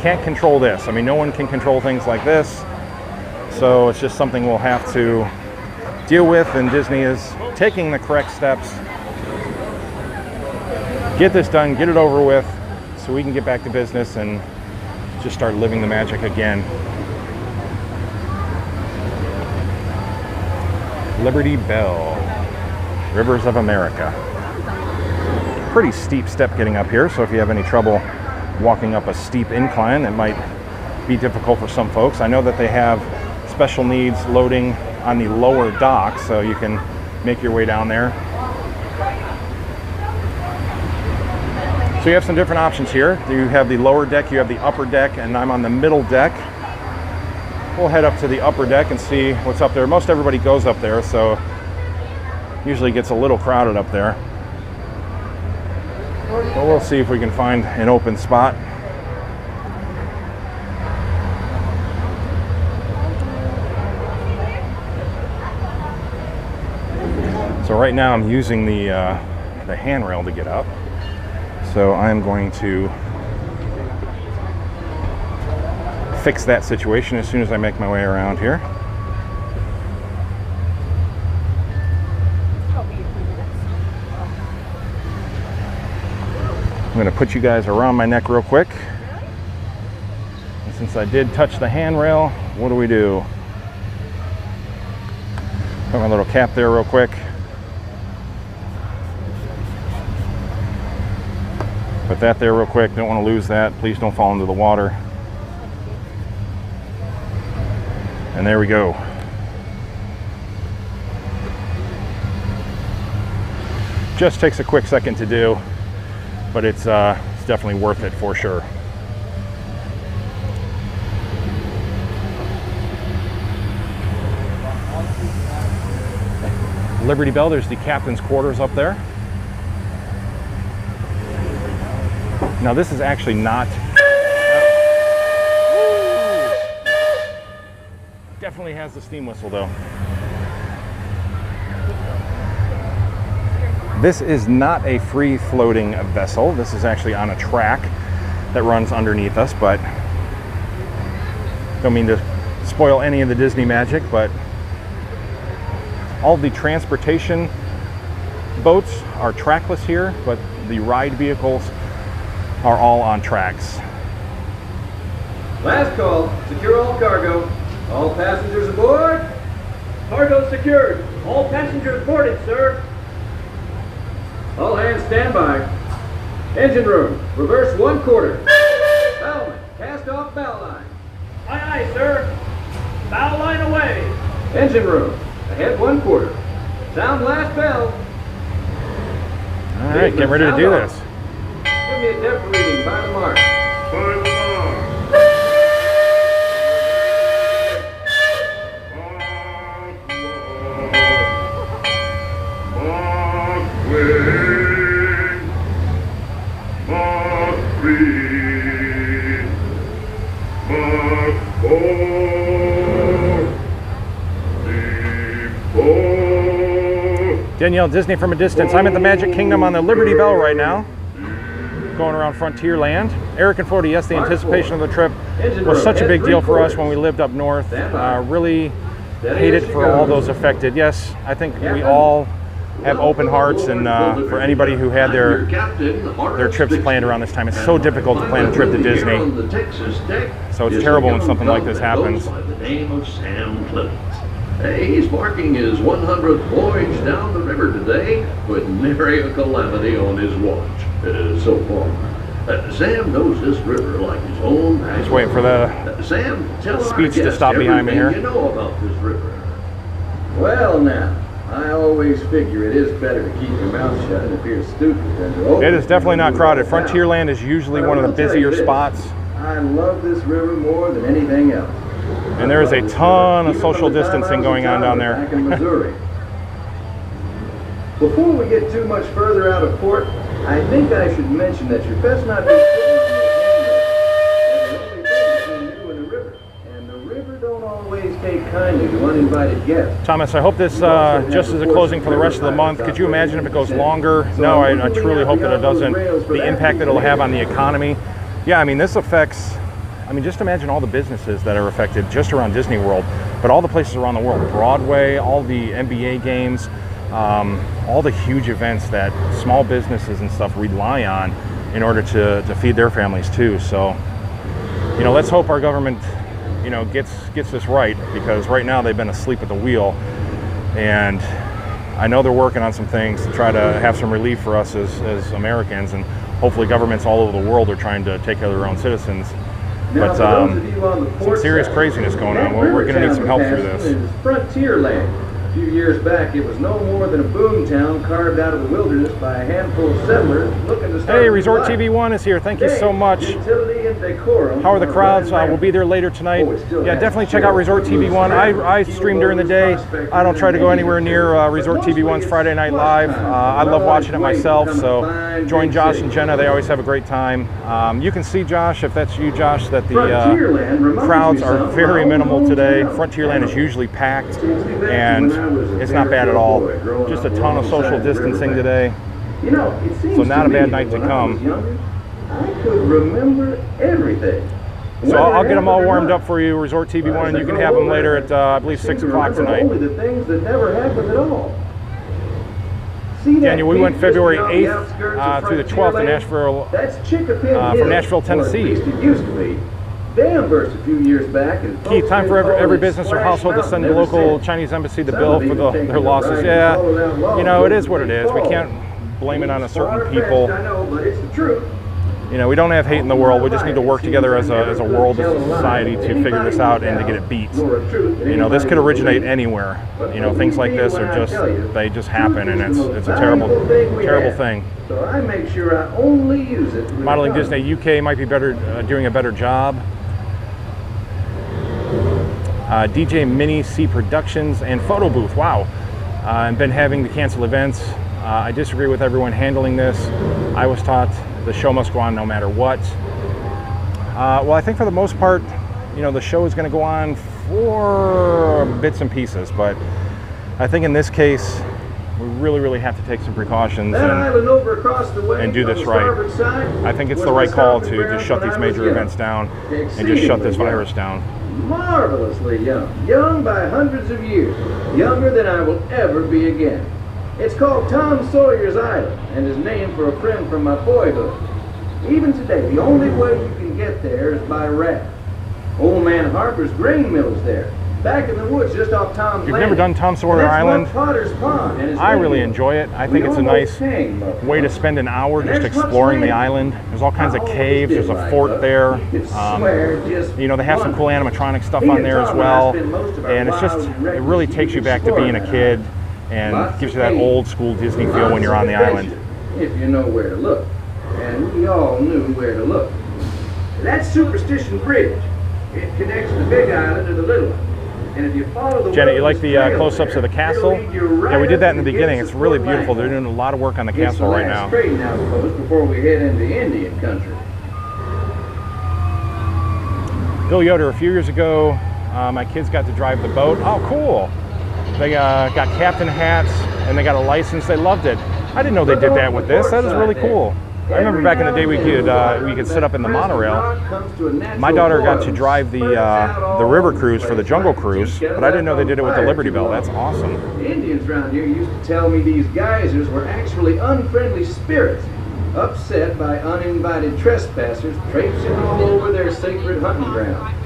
can't control this. I mean, no one can control things like this. So it's just something we'll have to deal with, and Disney is taking the correct steps. Get this done, get it over with, so we can get back to business and just start living the magic again. Liberty Belle, Rivers of America. Pretty steep step getting up here, so if you have any trouble walking up a steep incline, it might be difficult for some folks. I know that they have special needs loading on the lower dock, so you can make your way down there. So you have some different options here. You have the lower deck, you have the upper deck, and I'm on the middle deck. We'll head up to the upper deck and see what's up there. Most everybody goes up there, so usually gets a little crowded up there. But we'll see if we can find an open spot. So right now I'm using the handrail to get up. So I'm going to fix that situation as soon as I make my way around here. I'm going to put you guys around my neck real quick. And since I did touch the handrail, what do? Put my little cap there real quick. Put that there real quick. Don't want to lose that. Please don't fall into the water. And there we go. Just takes a quick second to do, but it's definitely worth it for sure. Liberty Belle, there's the captain's quarters up there. Now this is actually not, definitely has the steam whistle though. This is not a free floating vessel. This is actually on a track that runs underneath us, but don't mean to spoil any of the Disney magic, but all the transportation boats are trackless here, but the ride vehicles are all on tracks. Last call. Secure all cargo. All passengers aboard. Cargo secured. All passengers boarded, sir. All hands stand by. Engine room. Reverse 1/4. Bowman. Cast off bow line. Aye, aye, sir. Bow line away. Engine room. Ahead 1/4. Sound last bell. All right, get ready to do this. Give me a depth reading by the mark. Danielle, Disney from a distance. I'm at the Magic Kingdom on the Liberty Belle right now, going around Frontierland. Eric and Florida, yes, the anticipation of the trip was such a big deal for us when we lived up north. Really hate it for all those affected. Yes, I think we all have open hearts, and for anybody who had their trips planned around this time, it's so difficult to plan a trip to Disney. So it's terrible when something like this happens. He's marking his 100th voyage down the river today with nary a calamity on his watch so far. Sam knows this river like his own. Just waiting for the Sam, tell speech to stop behind me here. You know about this river. Well now, I always figure it is better to keep your mouth shut and appear stupid than to open. It is definitely not crowded. Frontierland is usually one of the busier spots. I love this river more than anything else. And there is a ton of social distancing going on down there. Back in Missouri. Before we get too much further out of port, I think I should mention that you're best not to be sitting on the only thing between you and the river. And the river don't always take kindly to uninvited guests. Thomas, I hope this just is a closing for the rest of the month. Could you imagine if it goes longer? No, I truly hope that it doesn't. The impact that it'll have on the economy. Yeah, I mean, this affects, I mean, just imagine all the businesses that are affected just around Disney World, but all the places around the world, Broadway, all the NBA games, all the huge events that small businesses and stuff rely on in order to feed their families too. So, you know, let's hope our government, you know, gets this right, because right now they've been asleep at the wheel, and I know they're working on some things to try to have some relief for us as Americans, and hopefully governments all over the world are trying to take care of their own citizens. But some serious craziness going on. We're going to need some help through this. Frontierland. A few years back, it was no more than a boom town carved out of the wilderness by a handful of settlers looking to start. Hey, Resort TV1 is here. Thank you so much. How are the crowds? We'll be there later tonight. Yeah, definitely check out Resort TV1. I stream during the day. I don't try to go anywhere near Resort TV1's Friday Night Live. I love watching it myself, so join Josh and Jenna. They always have a great time. You can see, Josh, if that's you, Josh, that the crowds are very minimal today. Frontierland is usually packed, and it's not bad at all. Just a ton of social distancing today. So not a bad night to come. I could remember everything. So I'll get them all warmed up for you, Resort TV1, and you can have them later at, I believe, 6 o'clock tonight. Only the things that never happened at all. Daniel, we went February 8th through the 12th in Nashville, from Nashville, Tennessee. Dam burst a few years back. Keith, time for every business or household to send the local Chinese embassy the bill for their losses. Yeah, you know, it is what it is. We can't blame it on a certain people. I know, but it's the truth. You know, we don't have hate in the world. We just need to work together as a world, as a society, to figure this out and to get it beat. You know, this could originate anywhere. You know, things like this are just, they just happen, and it's a terrible thing. So I make sure I only use it. Modeling Disney UK might be doing a better job. DJ Mini C Productions and Photo Booth. Wow. And been having to cancel events. I disagree with everyone handling this. I was taught the show must go on no matter what. Well, I think for the most part, you know, the show is going to go on for bits and pieces, but I think in this case, we really have to take some precautions and do this right. I think it's the right call to shut these major events down and just shut this virus down. Marvelously young by hundreds of years, younger than I will ever be again. It's called Tom Sawyer's Island and is named for a friend from my boyhood. Even today, the only way you can get there is by raft. Old Man Harper's grain mill is there, back in the woods just off Tom's You've land. never done Tom Sawyer Island? Potter's Pond, and I really enjoy it. I think it's a nice way to spend an hour just exploring the island. There's all kinds of caves. There's a fort there. You know, they have some cool animatronic stuff on there as well. And it's just, it really takes you back to being a kid and gives you that old school Disney feel when you're on the island. If you know where to look. And we all knew where to look. That's Superstition Bridge. It connects the big island to the little one. And if you follow the Jenna, you like the close-ups of the castle? Yeah, we did that in the beginning. It's really beautiful. They're doing a lot of work on the castle right now. Straight now, before we head into Indian country. Bill Yoder, a few years ago, my kids got to drive the boat. Oh, cool. They got captain hats and they got a license. They loved it. I didn't know they did that with this. That is really cool. I remember back in the day we could sit up in the monorail. My daughter got to drive the river cruise for the Jungle Cruise, but I didn't know they did it with the Liberty Bell. That's awesome. The Indians around here used to tell me these geysers were actually unfriendly spirits, upset by uninvited trespassers traipsing all over their sacred hunting ground.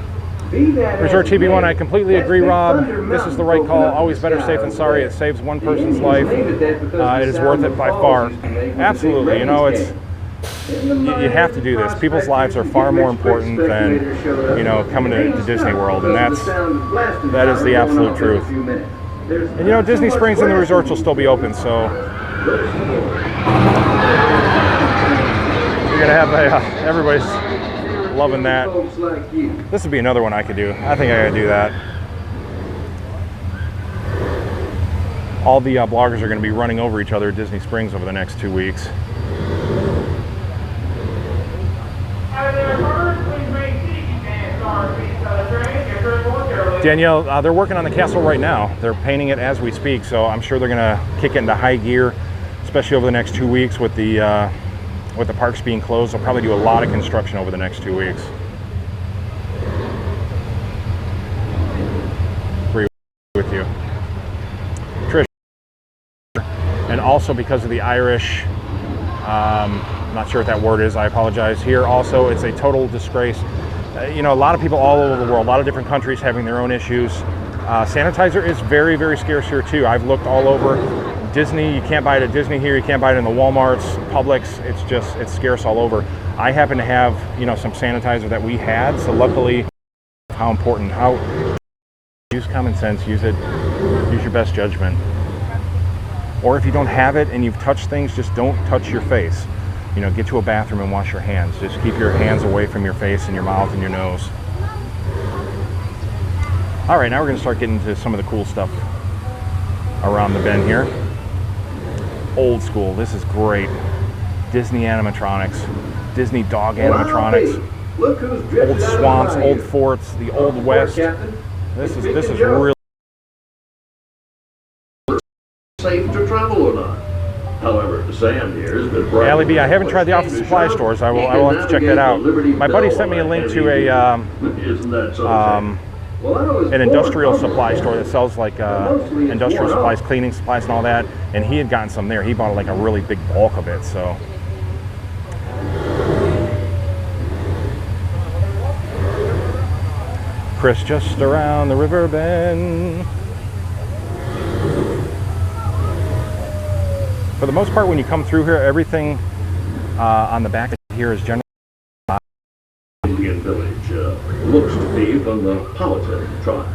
Resort TV1, I completely agree, Rob. This is the right call. Always better safe than sorry. It saves one person's life. It is worth it by far. Absolutely. You know, it's you have to do this. People's lives are far more important than, you know, coming to Disney World, and that is the absolute truth. And you know, Disney Springs and the resorts will still be open, so you're gonna have everybody's loving that. This would be another one I could do. I think I gotta do that. All the bloggers are gonna be running over each other at Disney Springs over the next 2 weeks. Danielle, they're working on the castle right now. They're painting it as we speak, so I'm sure they're gonna kick it into high gear, especially over the next 2 weeks with the parks being closed. They'll probably do a lot of construction over the next 2 weeks. Agree with you, Trish. And also because of the Irish, not sure what that word is, I apologize. Here also, it's a total disgrace. You know, a lot of people all over the world, a lot of different countries having their own issues. Sanitizer is very, very scarce here too. I've looked all over. Disney, you can't buy it at Disney here, you can't buy it in the Walmarts, Publix, it's scarce all over. I happen to have, you know, some sanitizer that we had, so luckily, how important, use common sense, use your best judgment. Or if you don't have it and you've touched things, just don't touch your face. You know, get to a bathroom and wash your hands. Just keep your hands away from your face and your mouth and your nose. All right, now we're gonna start getting to some of the cool stuff around the bend here. Old school, this is great. Disney animatronics, Disney dog animatronics, Look who's old drifted out of swamps, the old fire. forts, the old west. This is really Safe to travel or not. However, Sam here has been Allie B, I haven't tried the office supply stores. I will have to check that out. My buddy sent me a link to Isn't that so, Sam? an industrial supply store that sells like industrial supplies, cleaning supplies and all that, and he had gotten some there. He bought like a really big bulk of it, so. Chris just around the river bend. For the most part, when you come through here, everything on the back here is generally Indian village looks to be from the Powhatan tribe.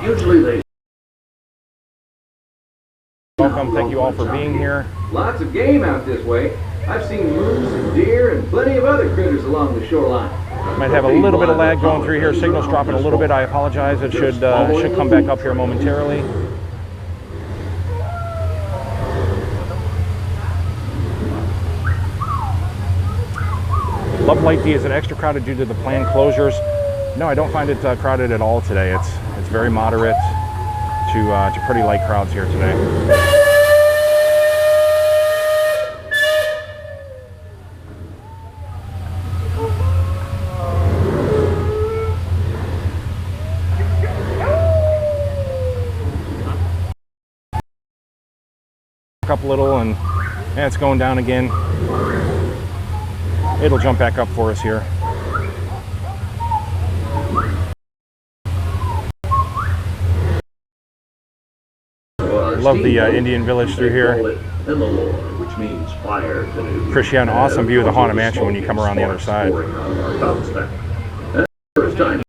Usually they welcome. Thank you all for being here. Lots of game out this way. I've seen moose and deer and plenty of other critters along the shoreline. Might have a little bit of lag going through here. Signal's dropping a little bit. I apologize. It should come back up here momentarily. Love Light D, is it extra crowded due to the planned closures? No, I don't find it crowded at all today. It's very moderate to pretty light crowds here today. Up a little and it's going down again. It'll jump back up for us here. Love the Indian village through here. which means fire canoe. Chris, you have an awesome view of the Haunted Mansion when you come around the other side. First time.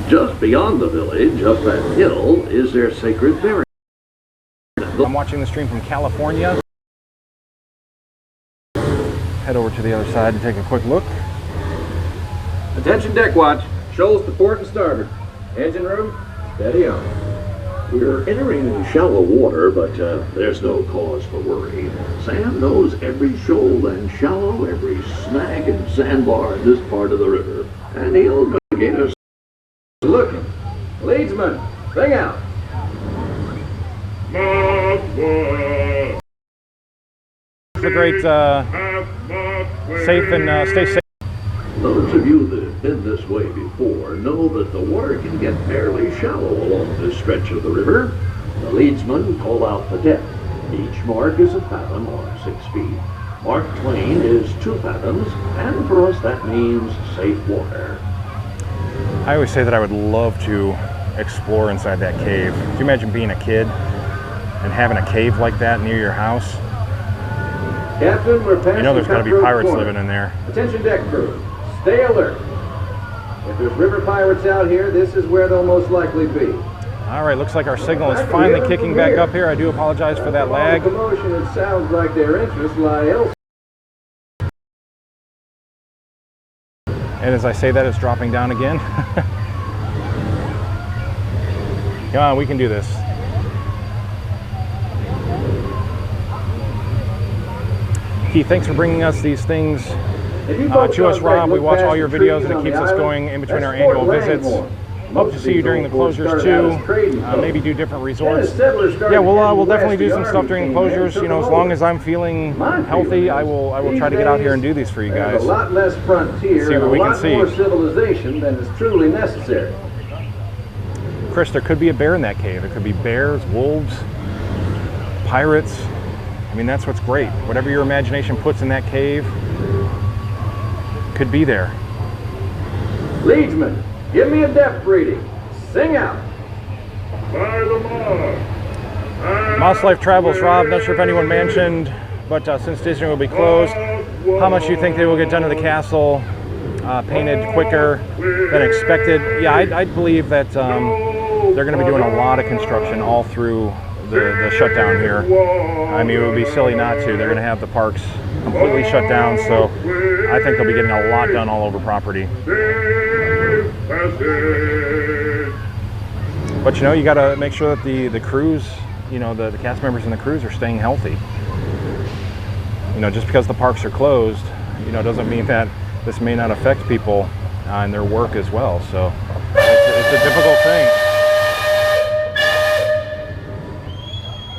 Just beyond the village, up that hill, is their sacred burial. I'm watching the stream from California. Head over to the other side and take a quick look. Attention deck watch. Shoals to port and starboard. Engine room, steady on. We're entering shallow water, but there's no cause for worry. Sam knows every shoal and shallow, every snag and sandbar in this part of the river, and he'll navigate us. Looking. Leadsman, bring out. It's a great, safe and stay safe. Those of you that have been this way before know that the water can get fairly shallow along this stretch of the river. The leadsman called out the depth. Each mark is a fathom or 6 feet. Mark Twain is 2 fathoms, and for us that means safe water. I always say that I would love to explore inside that cave. Can you imagine being a kid and having a cave like that near your house? Captain, we're passing. You know there's got to be pirates living in there. Attention deck crew, stay alert. If there's river pirates out here, this is where they'll most likely be. All right, looks like our signal is finally kicking back up here. I do apologize for that lag. Commotion, it sounds like their interests lie elsewhere. And as I say that, it's dropping down again. Come on, we can do this. Keith, thanks for bringing us these things to us, Rob. We watch all your videos and it keeps us going in between our annual visits. Hope to see you during the closures too. Maybe do different resorts. Yeah, we'll definitely do some stuff during the closures. You know, as long as I'm feeling healthy, I will try to get out here and do these for you guys. A lot less frontier, see what we can see. More civilization than is truly necessary. Chris, there could be a bear in that cave. There could be bears, wolves, pirates. I mean, that's what's great. Whatever your imagination puts in that cave could be there. Leadsman, give me a depth reading. Sing out. By the mark. Moss Life Travels, Rob. Not sure if anyone mentioned, but since Disney will be closed, how much do you think they will get done to the castle painted quicker than expected? Yeah, I believe that they're going to be doing a lot of construction all through the shutdown here. I mean, it would be silly not to. They're going to have the parks completely shut down, so I think they'll be getting a lot done all over property. But you know, you got to make sure that the crews, you know, the cast members and the crews are staying healthy. You know, just because the parks are closed, you know, doesn't mean that this may not affect people in their work as well. So it's a difficult thing.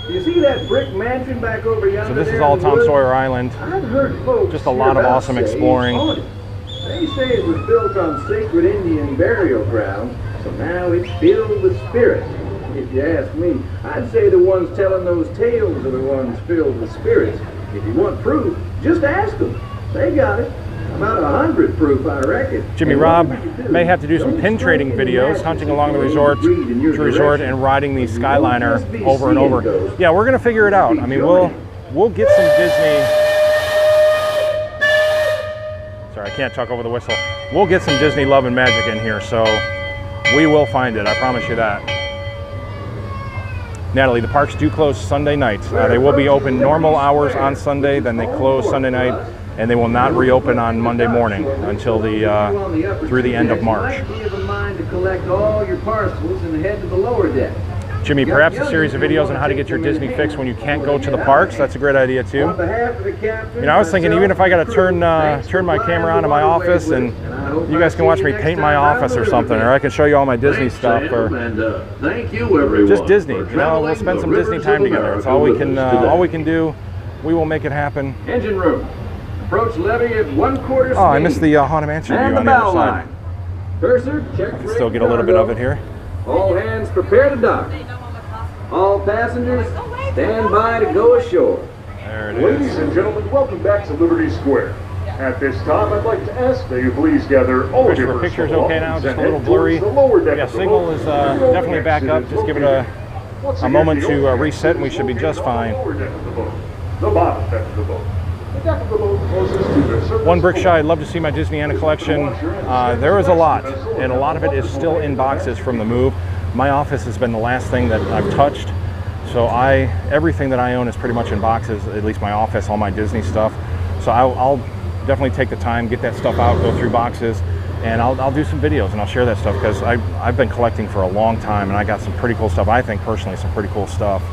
You see that brick mansion back over yonder? So this is all Tom Sawyer Island. I've heard folks just a lot of awesome exploring. They say it was built on sacred Indian burial ground, so now it's filled with spirits. If you ask me, I'd say the ones telling those tales are the ones filled with spirits. If you want proof, just ask them. They got it. About 100 proof, I reckon. Jimmy Rob may have to do some pin trading videos, hunting along the resort and riding the Skyliner over and over. Yeah, we're gonna figure it out. I mean, we'll get some Disney. Sorry, I can't talk over the whistle. We'll get some Disney love and magic in here, so we will find it. I promise you that. Natalie, the parks do close Sunday nights. They will be open normal hours on Sunday, then they close Sunday night, and they will not reopen on Monday morning until through the end of March. Jimmy, perhaps a series of videos on how to get your Disney fix when you can't go to the parks. That's a great idea too. You know, I was thinking even if I got to turn my camera on in my office and you guys can watch me paint my office or something, or I can show you all my Disney stuff, or thank you, everyone, just Disney. You know, we'll spend some Disney time together. It's all we can do. We will make it happen. Engine room. Approach levee at 1/4 speed. Oh, I missed the Haunted Mansion view on the other side. Cursor, check. I can still get a little bit of it here. All hands prepare to dock. All passengers stand by to go ashore. There it is. Ladies and gentlemen, welcome back to Liberty Square. At this time, I'd like to ask that you please gather all of your Christopher, picture's personal okay now, belongings just a and little head blurry. towards the lower deck Yeah, of the signal boat. is The definitely exit back up. is Just give it located. a Once again, moment the to overhead reset and we is should be just located on fine. the lower deck of the boat, the bottom deck of the boat. The deck of the boat closes to the surface. One brick shy, I'd love to see my Disneyana collection. There is a lot, and a lot of it is still in boxes from the move. My office has been the last thing that I've touched, so everything that I own is pretty much in boxes, at least my office, all my Disney stuff. So I'll definitely take the time, get that stuff out, go through boxes, and I'll do some videos and I'll share that stuff because I've been collecting for a long time and I got some pretty cool stuff. I think personally some pretty cool stuff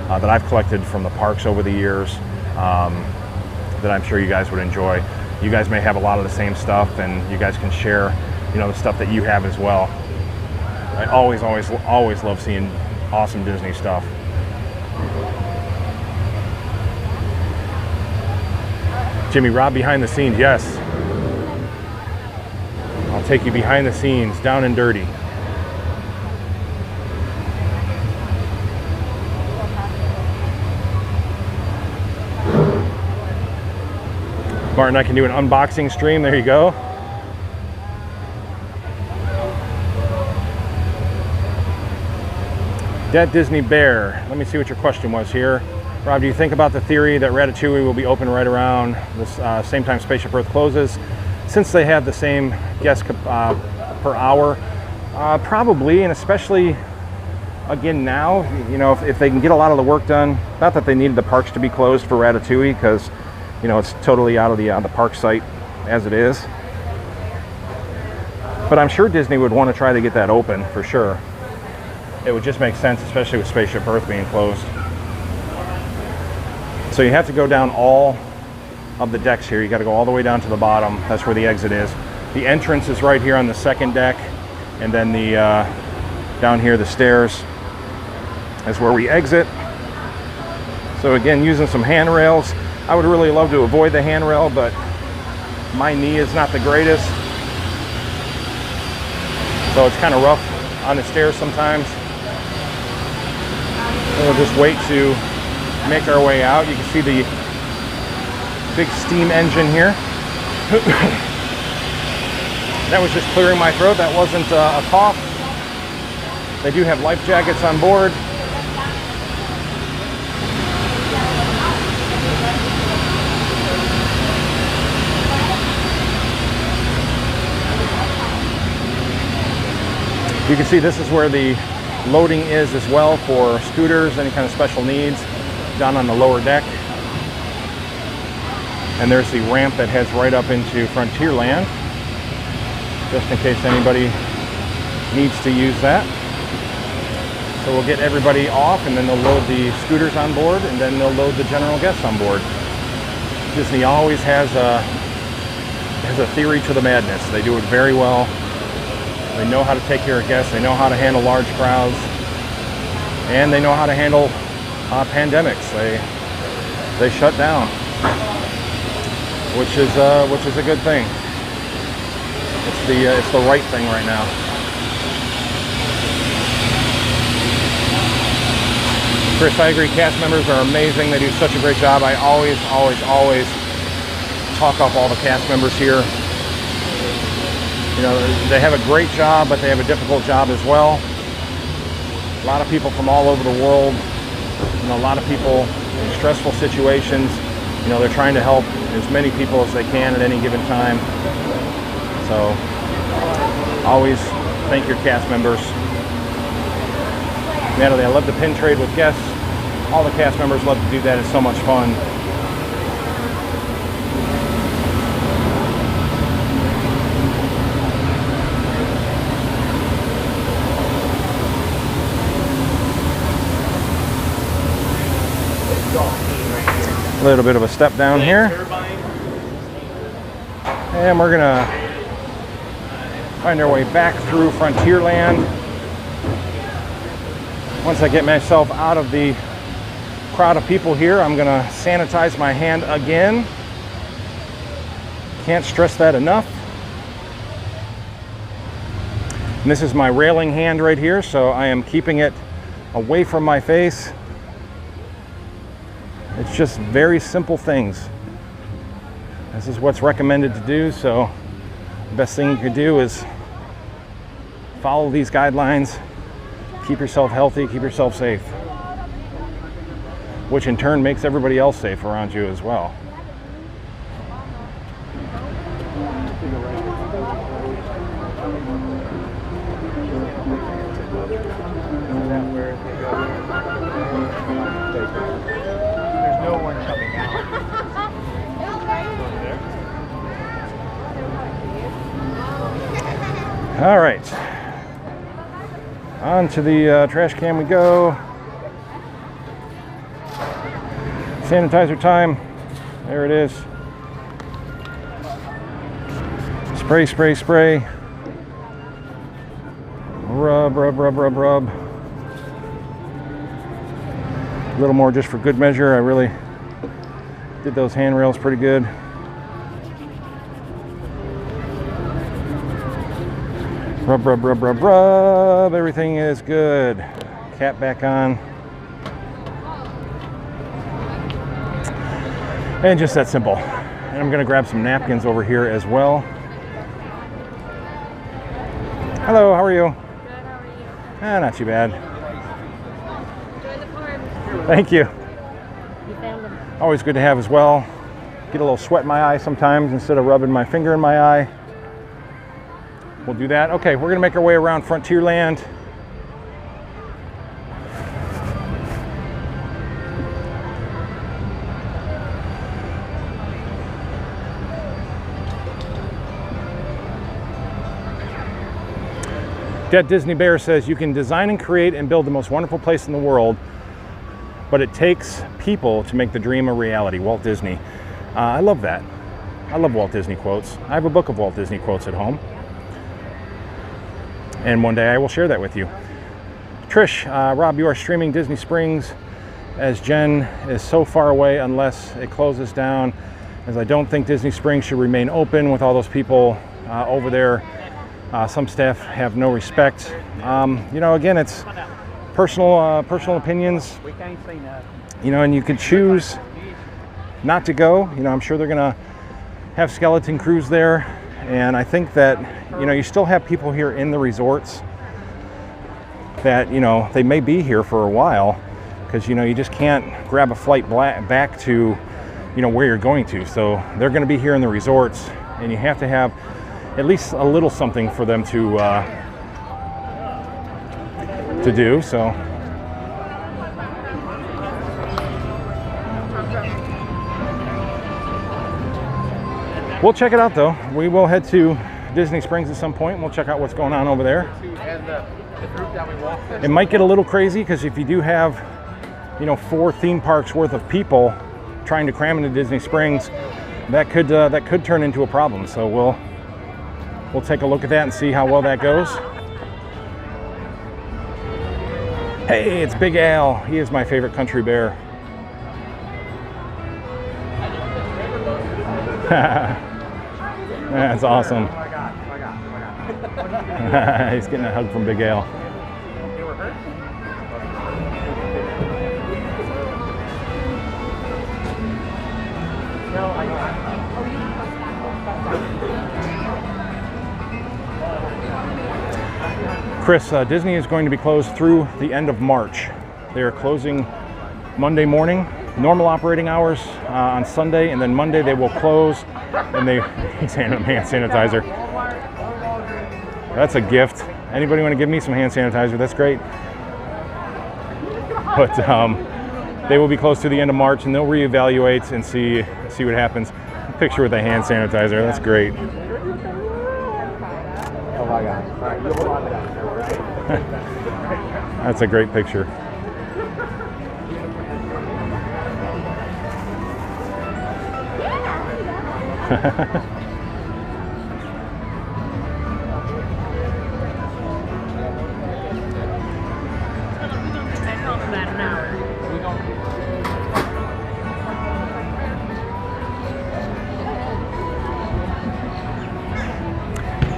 that I've collected from the parks over the years that I'm sure you guys would enjoy. You guys may have a lot of the same stuff and you guys can share, you know, the stuff that you have as well. I always love seeing awesome Disney stuff. Jimmy, Rob behind the scenes, yes. I'll take you behind the scenes, down and dirty. Martin, I can do an unboxing stream, there you go. That Disney Bear, let me see what your question was here. Rob, do you think about the theory that Ratatouille will be open right around the same time Spaceship Earth closes? Since they have the same guest per hour, probably, and especially again now, you know, if they can get a lot of the work done, not that they needed the parks to be closed for Ratatouille because, you know, it's totally out of the park site as it is. But I'm sure Disney would want to try to get that open for sure. It would just make sense, especially with Spaceship Earth being closed. So you have to go down all of the decks here. You got to go all the way down to the bottom. That's where the exit is. The entrance is right here on the second deck, and then the down here the stairs is where we exit. So again, using some handrails. I would really love to avoid the handrail, but my knee is not the greatest, so it's kind of rough on the stairs sometimes. We'll just wait to make our way out. You can see the big steam engine here. That was just clearing my throat. That wasn't a cough. They do have life jackets on board. You can see this is where the loading is as well for scooters, any kind of special needs, down on the lower deck. And there's the ramp that heads right up into Frontierland, just in case anybody needs to use that. So we'll get everybody off, and then they'll load the scooters on board, and then they'll load the general guests on board. Disney always has a theory to the madness. They do it very well. They know how to take care of guests. They know how to handle large crowds, and they know how to handle pandemics. They shut down, which is a good thing. It's the right thing right now. Chris, I agree. Cast members are amazing. They do such a great job. I always talk up all the cast members here. You know, they have a great job, but they have a difficult job as well. A lot of people from all over the world, you know, a lot of people in stressful situations. You know, they're trying to help as many people as they can at any given time. So, always thank your cast members. Natalie, I love the pin trade with guests. All the cast members love to do that. It's so much fun. A little bit of a step down here, and we're gonna find our way back through Frontierland. Once I get myself out of the crowd of people here, I'm gonna sanitize my hand again. Can't stress that enough. And this is my railing hand right here, so I am keeping it away from my face. It's just very simple things. This is what's recommended to do, so the best thing you could do is follow these guidelines, keep yourself healthy, keep yourself safe, which in turn makes everybody else safe around you as well. All right, on to the trash can we go. Sanitizer time. There it is. Spray, spray, spray. Rub, rub, rub, rub, rub. A little more just for good measure. I really did those handrails pretty good. Rub, rub, rub, rub, rub. Everything is good. Cap back on. And just that simple. And I'm gonna grab some napkins over here as well. Hello, how are you? Good, how are you? Not too bad. Enjoy the farm. Thank you. You found them. Always good to have as well. Get a little sweat in my eye sometimes instead of rubbing my finger in my eye. We'll do that. Okay, we're gonna make our way around Frontierland. Dead Disney Bear says, you can design and create and build the most wonderful place in the world, but it takes people to make the dream a reality. Walt Disney. I love that. I love Walt Disney quotes. I have a book of Walt Disney quotes at home. And one day I will share that with you. Trish, Rob, you are streaming Disney Springs as Jen is so far away unless it closes down, as I don't think Disney Springs should remain open with all those people over there. Some staff have no respect. You know, again, it's personal opinions. You know, and you can choose not to go. You know, I'm sure they're gonna have skeleton crews there, and I think that, you know, you still have people here in the resorts that, you know, they may be here for a while, because, you know, you just can't grab a flight back to, you know, where you're going to. So they're going to be here in the resorts, and you have to have at least a little something for them to do. So we'll check it out, though. We will head to Disney Springs at some point, and we'll check out what's going on over there. It might get a little crazy, because if you do have, you know, 4 theme parks worth of people trying to cram into Disney Springs, that could turn into a problem. So we'll take a look at that and see how well that goes. Hey, it's Big Al. He is my favorite country bear. That's awesome. He's getting a hug from Big Al. Chris, Disney is going to be closed through the end of March. They are closing Monday morning, normal operating hours on Sunday, and then Monday they will close, and he's handing him hand sanitizer. That's a gift. Anybody want to give me some hand sanitizer? That's great. But they will be closed to the end of March, and they'll reevaluate and see what happens. Picture with a hand sanitizer. That's great. Oh my gosh. All right, you hold on to that. That's a great picture.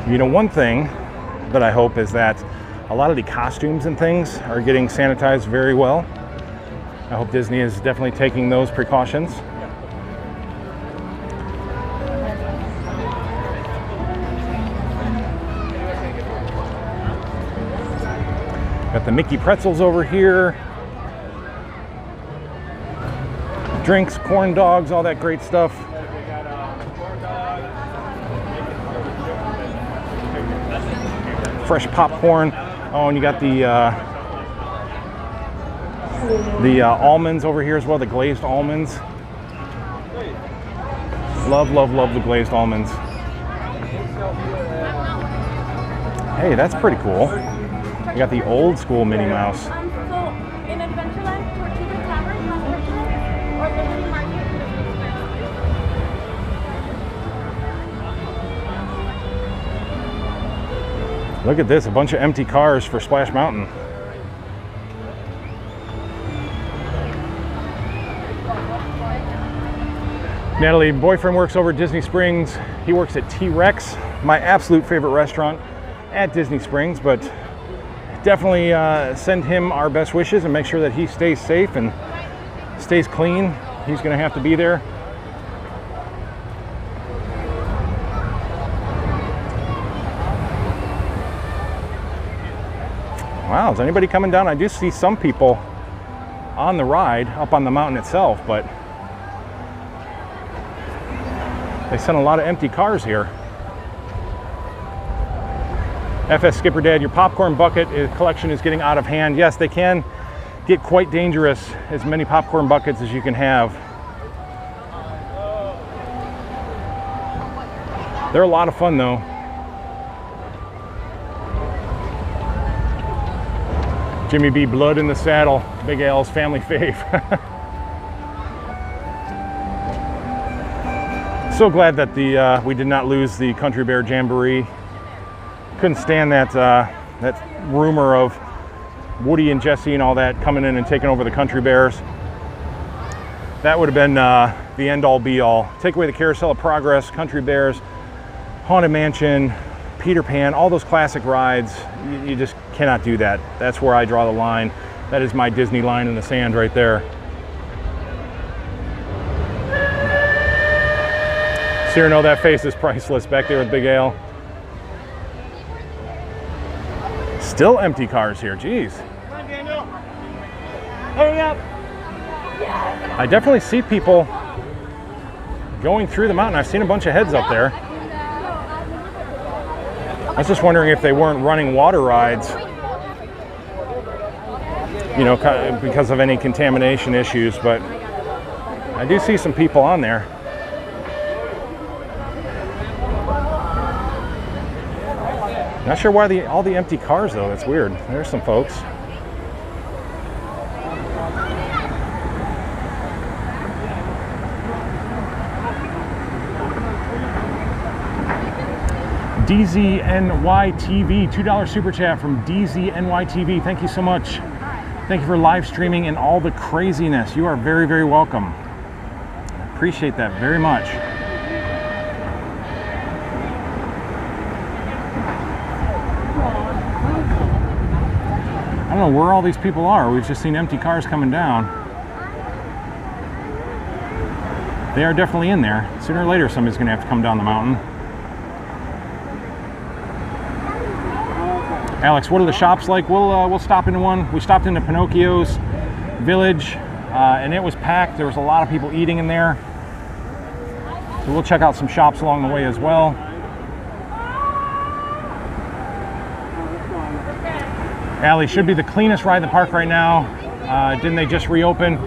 You know, one thing that I hope is that a lot of the costumes and things are getting sanitized very well. I hope Disney is definitely taking those precautions. Got the Mickey pretzels over here. Drinks, corn dogs, all that great stuff. Fresh popcorn. Oh, and you got the almonds over here as well, the glazed almonds. Love, love, love the glazed almonds. Hey, that's pretty cool. You got the old school Minnie Mouse. So in Adventureland, Tortuga Tavern has pictures, or Liberty Market. Look at this, a bunch of empty cars for Splash Mountain. Natalie, boyfriend works over at Disney Springs. He works at T-Rex, my absolute favorite restaurant at Disney Springs, but definitely send him our best wishes and make sure that he stays safe and stays clean. He's gonna have to be there. Wow, is anybody coming down? I do see some people on the ride up on the mountain itself, but they sent a lot of empty cars here. FS Skipper Dad, your popcorn bucket collection is getting out of hand. Yes, they can get quite dangerous, as many popcorn buckets as you can have. They're a lot of fun though. Jimmy B. Blood in the Saddle, Big Al's family fave. So glad that we did not lose the Country Bear Jamboree. Couldn't stand that that rumor of Woody and Jesse and all that coming in and taking over the Country Bears. That would have been the end-all be-all. Take away the Carousel of Progress, Country Bears, Haunted Mansion, Peter Pan, all those classic rides. You just cannot do that. That's where I draw the line. That is my Disney line in the sand right there. Cyrano, that face is priceless back there with Big Al. Still empty cars here, geez. Come on, Daniel. Hurry up. I definitely see people going through the mountain. I've seen a bunch of heads up there. I was just wondering if they weren't running water rides, you know, because of any contamination issues, but I do see some people on there. Not sure why all the empty cars though, that's weird. There's some folks. DZNYTV, $2 super chat from DZNYTV. Thank you so much. Thank you for live streaming and all the craziness. You are very, very welcome. I appreciate that very much. I don't know where all these people are. We've just seen empty cars coming down. They are definitely in there. Sooner or later, somebody's going to have to come down the mountain. Alex, what are the shops like? We'll stop into one. We stopped into Pinocchio's Village, and it was packed. There was a lot of people eating in there. So we'll check out some shops along the way as well. Allie, should be the cleanest ride in the park right now. Didn't they just reopen?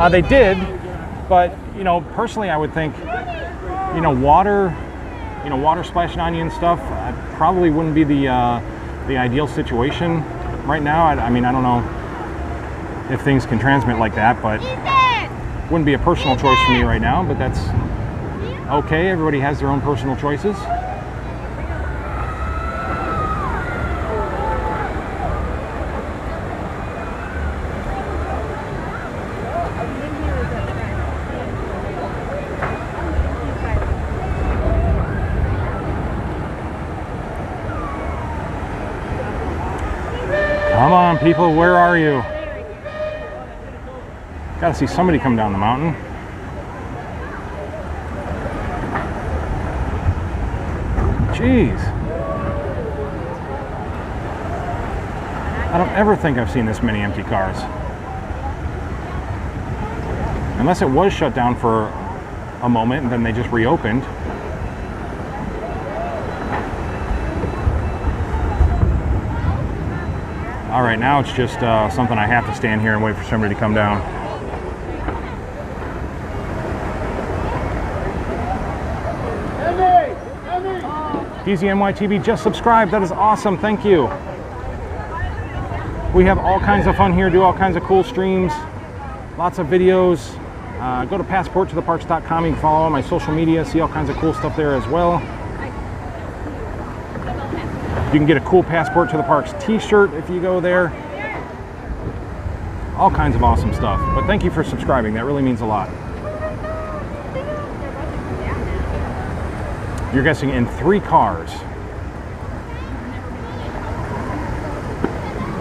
They did, but you know, personally, I would think, you know, water splashing on you and stuff, probably wouldn't be the ideal situation right now. I mean, I don't know if things can transmit like that, but wouldn't be a personal choice for me right now. But that's okay. Everybody has their own personal choices. Come on, people, where are you? Gotta see somebody come down the mountain. Jeez. I don't ever think I've seen this many empty cars. Unless it was shut down for a moment and then they just reopened. All right, now it's just something I have to stand here and wait for somebody to come down. DZNYTV just subscribed. That is awesome. Thank you. We have all kinds of fun here, do all kinds of cool streams, lots of videos. Go to passporttotheparks.com. You can follow all my social media, see all kinds of cool stuff there as well. You can get a cool Passport to the Parks t-shirt if you go there. All kinds of awesome stuff. But thank you for subscribing. That really means a lot. You're guessing in 3 cars.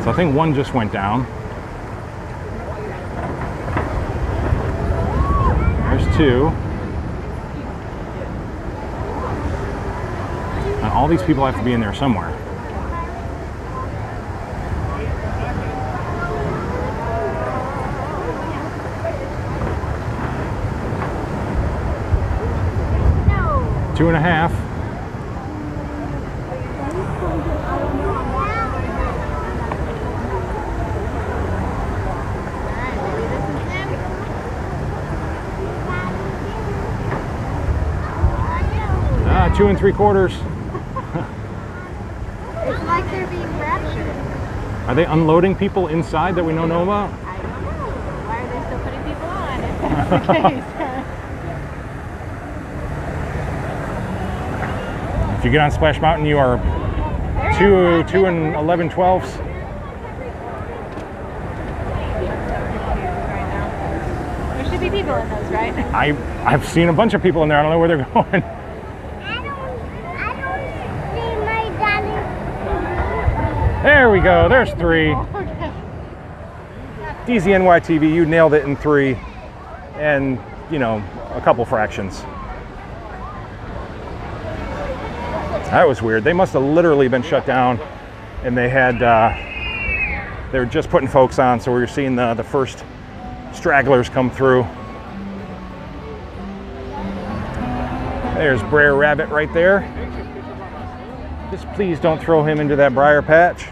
So I think one just went down. There's 2. And all these people have to be in there somewhere. No. 2.5. Ah, 2 3/4. It's like they're being raptured. Are they unloading people inside that we don't know about? I don't know. Why are they still putting people on if that's the case? If you get on Splash Mountain, you are 2 and 11/12ths. There should be people in those, right? I've seen a bunch of people in there. I don't know where they're going. I don't see my daddy. There we go. There's 3. DZNY TV, you nailed it in 3, and you know, a couple fractions. That was weird. They must have literally been shut down, and they were just putting folks on, so we were seeing the first stragglers come through. There's Brer Rabbit right there. Just please don't throw him into that briar patch.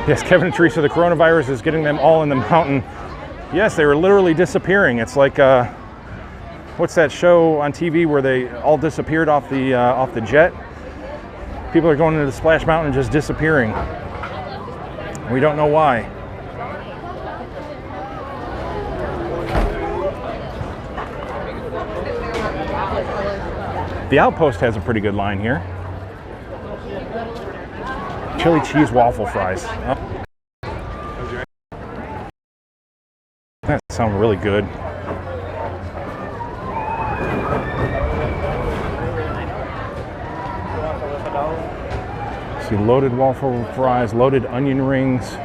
Yes, Kevin and Teresa, the coronavirus is getting them all in the mountain. Yes, they were literally disappearing. It's like, what's that show on TV where they all disappeared off the jet? People are going into the Splash Mountain and just disappearing. We don't know why. The Outpost has a pretty good line here. Chili cheese waffle fries. Oh. That sounds really good. See, loaded waffle fries, loaded onion rings.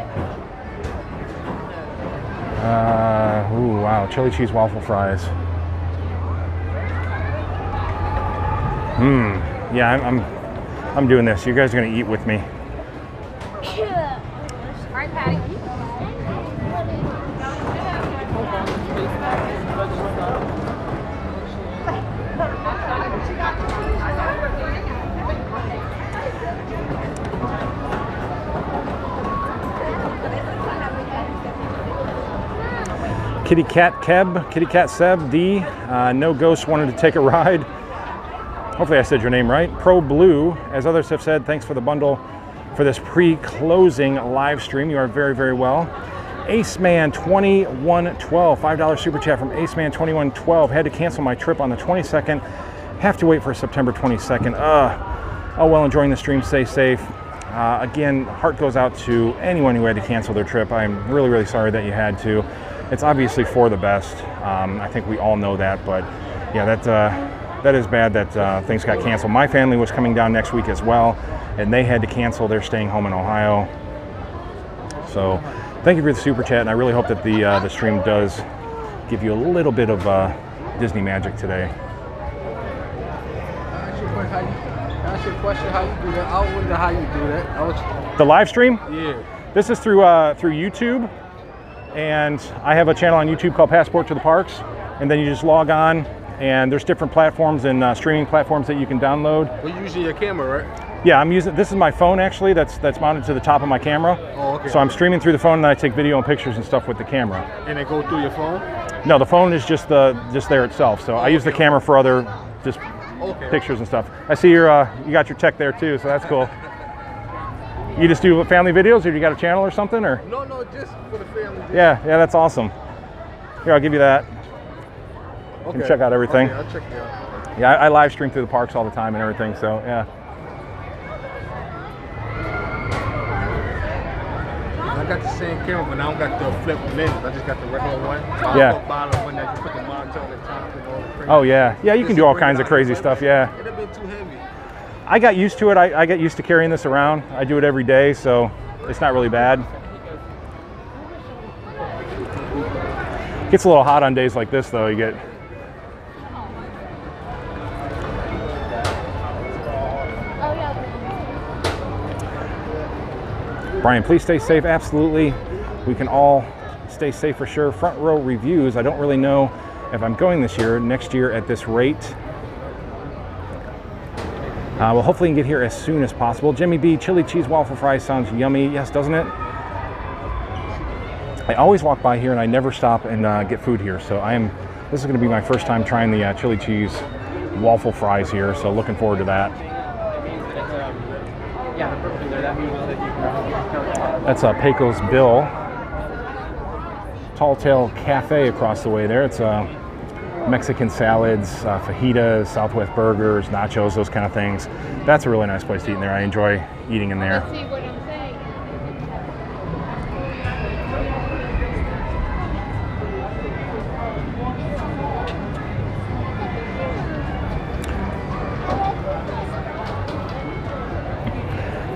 Ooh, wow, chili cheese waffle fries. Yeah, I'm doing this. You guys are gonna eat with me. All right, Patty. Kitty Cat Keb, Kitty Cat Seb, D, No Ghost wanted to take a ride. Hopefully I said your name right. Pro Blue, as others have said, thanks for the bundle for this pre-closing live stream. You are very, very well. Aceman2112, $5 super chat from Aceman2112. Had to cancel my trip on the 22nd. Have to wait for September 22nd. Oh well, enjoying the stream. Stay safe. Again, heart goes out to anyone who had to cancel their trip. I'm really, really sorry that you had to. It's obviously for the best. I think we all know that, but yeah, that is bad that things got canceled. My family was coming down next week as well, and they had to cancel. They're staying home in Ohio. So thank you for the super chat, and I really hope that the stream does give you a little bit of Disney magic today. Ask you a question, how you do that? I wonder how you do that. The live stream? Yeah. This is through YouTube, and I have a channel on YouTube called Passport to the Parks, and then you just log on, and there's different platforms and streaming platforms that you can download. Well, you're using your camera, right? Yeah, I'm using, this is my phone actually, that's mounted to the top of my camera. Oh, okay. So I'm streaming through the phone, and I take video and pictures and stuff with the camera. And they go through your phone? No, the phone is just there itself. So I use the camera for other pictures and stuff. I see you got your tech there too, so that's cool. You just do family videos, or you got a channel or something, or? No, just for the family. Yeah, that's awesome. Here, I'll give you that. Okay. You can check out everything. Okay, I'll check it out. Yeah, I live stream through the parks all the time and everything, so yeah. I got the same camera, but I don't got the flip lens. I just got the regular one. So Yeah. I go buy the one that you put the monitor on the top and all the crazy. Oh yeah, you can do all kinds of crazy stuff, yeah. It'd have been too heavy. I got used to it. I get used to carrying this around. I do it every day, so it's not really bad. Gets a little hot on days like this, though. You get. Brian, please stay safe. Absolutely. We can all stay safe for sure. Front row reviews. I don't really know if I'm going this year, next year at this rate. Well, hopefully you can get here as soon as possible. Jimmy B, chili cheese waffle fries sounds yummy. Yes, doesn't it? I always walk by here and I never stop and get food here. So this is going to be my first time trying the chili cheese waffle fries here, so looking forward to that. That's a Pecos Bill. Tall Tale Cafe across the way there. It's Mexican salads, fajitas, Southwest burgers, nachos, those kind of things. That's a really nice place to eat in there. I enjoy eating in there.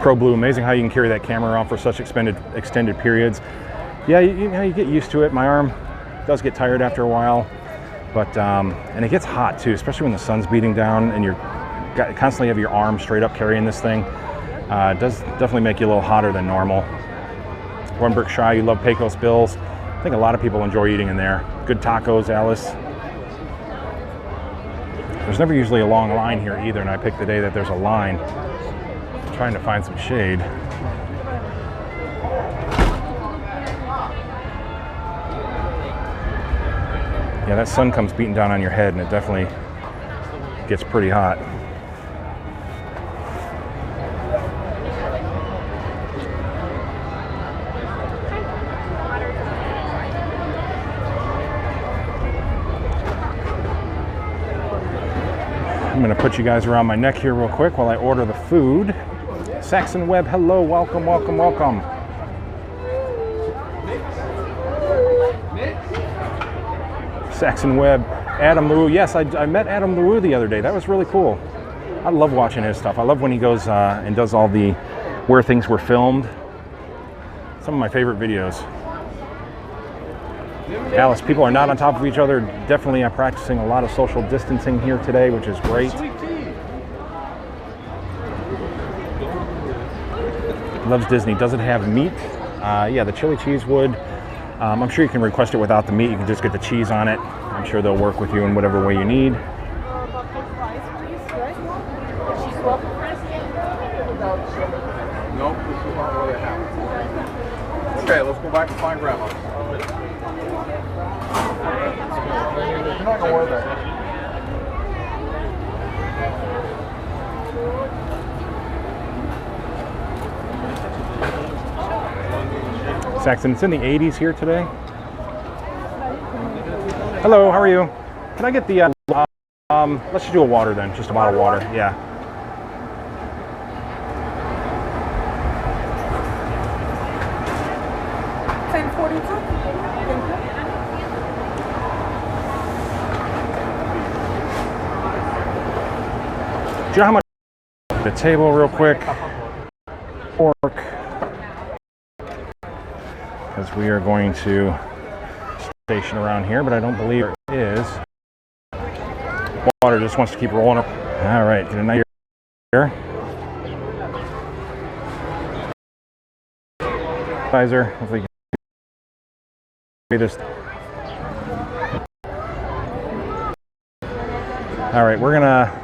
Pro Blue, amazing how you can carry that camera around for such extended periods. Yeah, you get used to it. My arm does get tired after a while, but and it gets hot too, especially when the sun's beating down and you're constantly have your arm straight up carrying this thing. It does definitely make you a little hotter than normal. One brick shy, you love Pecos Bills. I think a lot of people enjoy eating in there. Good tacos, Alice. There's never usually a long line here either, and I picked the day that there's a line. Trying to find some shade. Yeah, that sun comes beating down on your head and it definitely gets pretty hot. I'm gonna put you guys around my neck here real quick while I order the food. Saxon Webb, hello, welcome, welcome, welcome. Saxon Webb, Adam Lew. Yes, I met Adam Lew the other day. That was really cool. I love watching his stuff. I love when he goes and does all the where things were filmed. Some of my favorite videos. Alice, people are not on top of each other. Definitely practicing a lot of social distancing here today, which is great. Loves Disney. Does it have meat? Yeah, the chili cheese would. I'm sure you can request it without the meat. You can just get the cheese on it. I'm sure they'll work with you in whatever way you need. Nope, this is not really happening. Okay, let's go back and find Grandma. You're not gonna wear that. Saxon, it's in the 80s here today. Hello, how are you? Can I get the, let's just do a water then, just a bottle of water, yeah. Do you know how much the table real quick? Pork. Because we are going to station around here, but I don't believe it is. Water just wants to keep rolling up. All right, get a nice here. Sizer, hopefully you can see this. All right, we're gonna.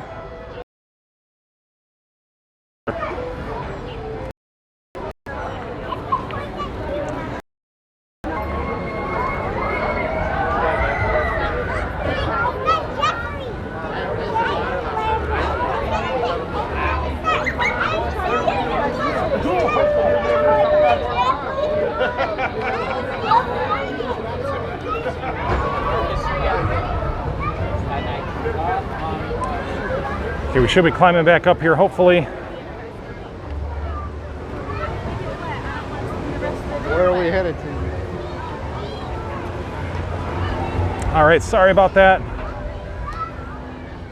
Okay, we should be climbing back up here, hopefully. Where are we headed to? All right, sorry about that.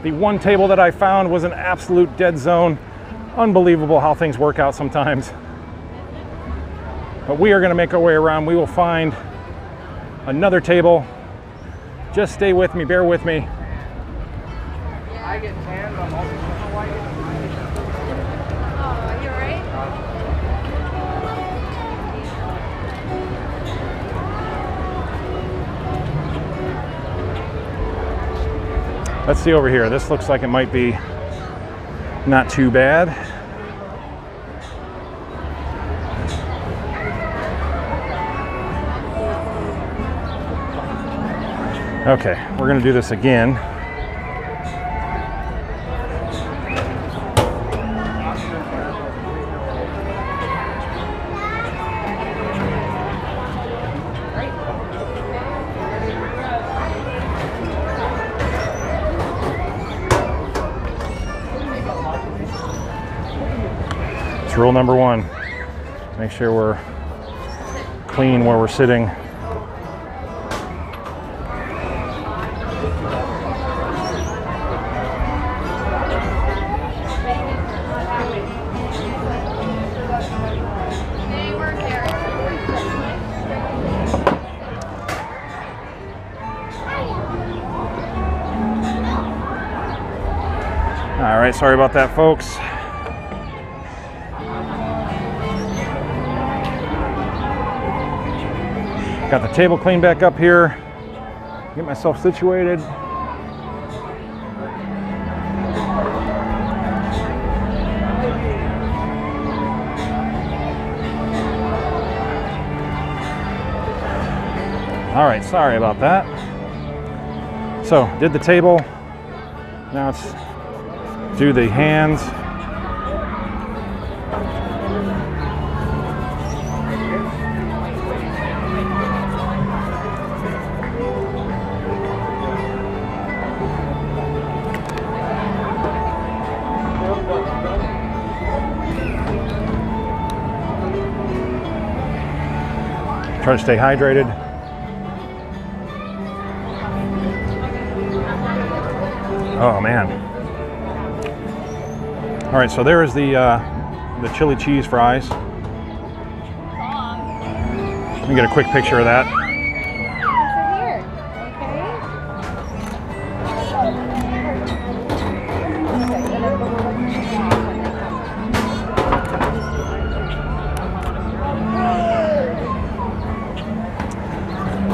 The one table that I found was an absolute dead zone. Unbelievable how things work out sometimes. But we are gonna make our way around. We will find another table. Just stay with me, bear with me. I get tan, I'm also white. Oh, you're right. Let's see over here. This looks like it might be not too bad. Okay, we're gonna do this again. That's rule number one. Make sure we're clean where we're sitting. All right, sorry about that, folks. Got the table cleaned back up here. Get myself situated. All right, sorry about that. So, did the table. Now it's do the hands. Try to stay hydrated. Oh man. All right, so there is the chili cheese fries. Let me get a quick picture of that.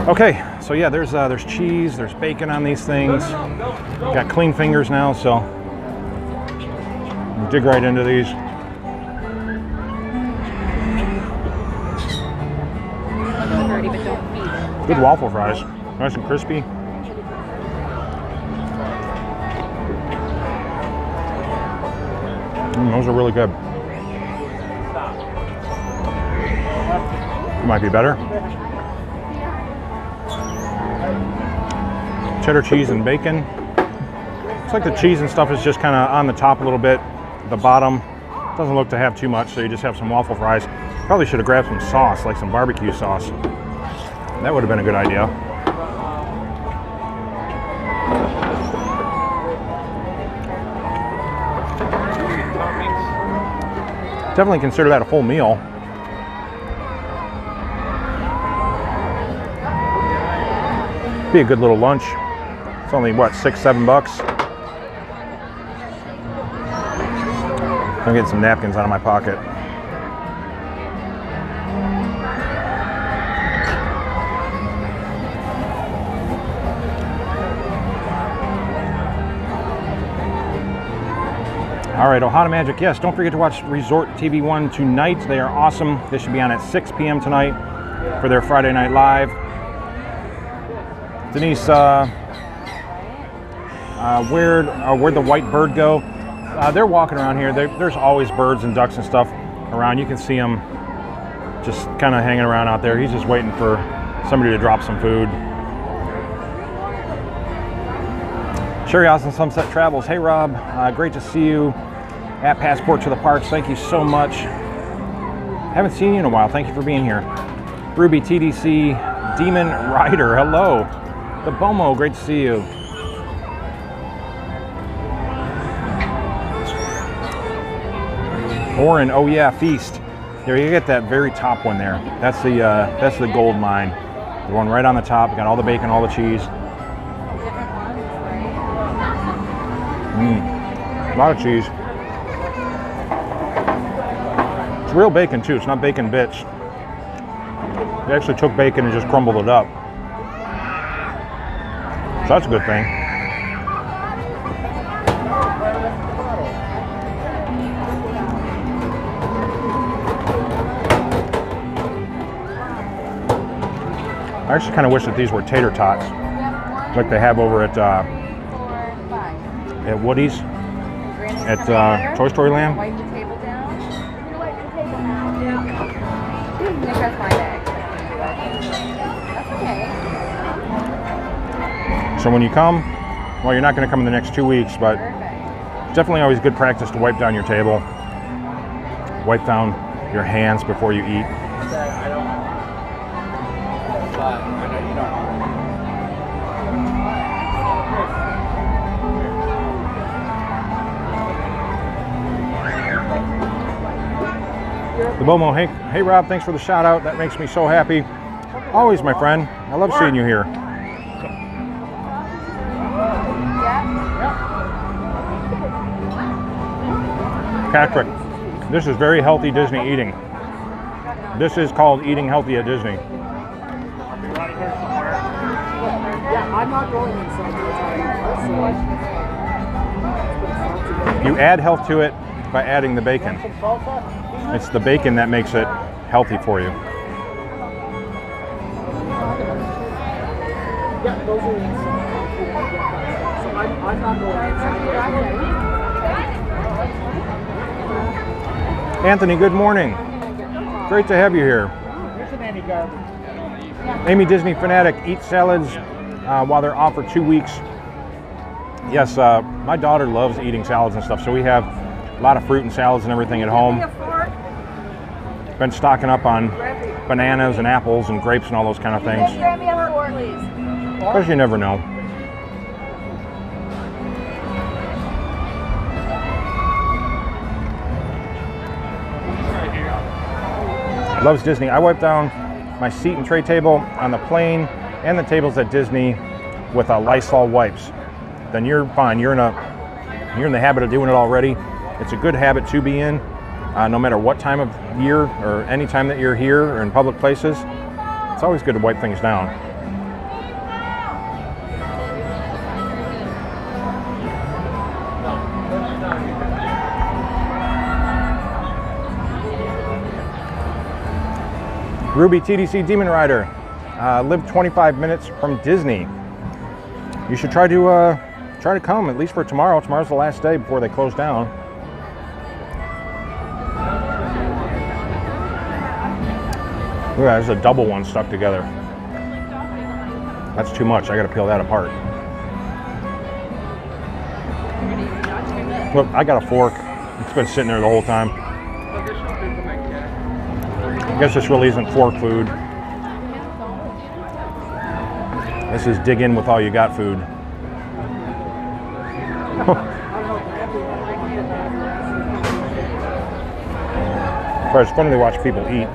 Okay, so yeah, there's cheese, there's bacon on these things. Got clean fingers now, so dig right into these. Good waffle fries, nice and crispy. Those are really good. Might be better. Cheddar cheese and bacon. Looks like the cheese and stuff is just kind of on the top a little bit. The bottom doesn't look to have too much, so you just have some waffle fries. Probably should have grabbed some sauce, like some barbecue sauce. That would have been a good idea. Definitely consider that a full meal. Be a good little lunch. It's only what, $6-7? I'm getting some napkins out of my pocket. All right, Ohana Magic, yes, don't forget to watch Resort TV 1 tonight. They are awesome. They should be on at 6 p.m. tonight for their Friday Night Live. Denise, where'd the white bird go? They're walking around here. There's always birds and ducks and stuff around. You can see them just kind of hanging around out there. He's just waiting for somebody to drop some food. Sherry Austin Sunset Travels. Hey Rob, great to see you at Passport to the Parks. Thank you so much. Haven't seen you in a while. Thank you for being here. Ruby TDC Demon Rider. Hello. The Bomo, great to see you. Orin, oh yeah, Feast. There you get that very top one there. That's the gold mine. The one right on the top. Got all the bacon, all the cheese. A lot of cheese. It's real bacon too. It's not bacon bits. They actually took bacon and just crumbled it up. So that's a good thing. I actually kind of wish that these were tater tots, like they have over at Woody's, at Toy Story Land. Wipe the table down. You wipe the table down. Yeah. I think that's my bag. That's okay. So when you come, well, you're not going to come in the next 2 weeks, but it's definitely always good practice to wipe down your table. Wipe down your hands before you eat. The Bomo, hey Rob, thanks for the shout out. That makes me so happy. Always, my friend. I love seeing you here. Patrick, this is very healthy Disney eating. This is called eating healthy at Disney. Yeah, I'm not going inside the You add health to it by adding the bacon. It's the bacon that makes it healthy for you. Yeah, those are inside. So I'm not going inside. Anthony, good morning. Great to have you here. Amy Disney Fanatic, eat salads while they're off for 2 weeks. Yes, my daughter loves eating salads and stuff, so we have a lot of fruit and salads and everything at home. Been stocking up on bananas and apples and grapes and all those kind of things. Because you never know. Loves Disney. I wipe down my seat and tray table on the plane and the tables at Disney with Lysol wipes. Then you're fine. You're in the habit of doing it already. It's a good habit to be in, no matter what time of year or any time that you're here or in public places. It's always good to wipe things down. Ruby TDC Demon Rider, live 25 minutes from Disney. You should try to come at least for tomorrow. Tomorrow's the last day before they close down. Look at that, there's a double one stuck together. That's too much. I got to peel that apart. Look, I got a fork. It's been sitting there the whole time. I guess this really isn't fork food. This is dig in with all you got food. But it's funny to watch people eat.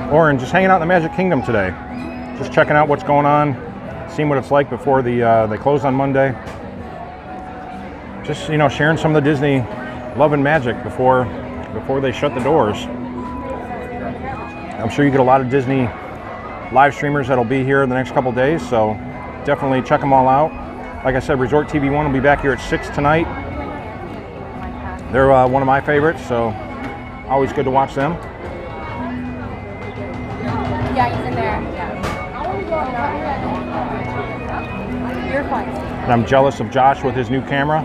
Oren, just hanging out in the Magic Kingdom today. Just checking out what's going on, seeing what it's like before they close on Monday. Just, sharing some of the Disney love and magic before they shut the doors. I'm sure you get a lot of Disney live streamers that'll be here in the next couple days, so definitely check them all out. Like I said, Resort TV 1 will be back here at 6 tonight. They're one of my favorites, so always good to watch them. Yeah, he's in there. Yeah. You're fine. And I'm jealous of Josh with his new camera,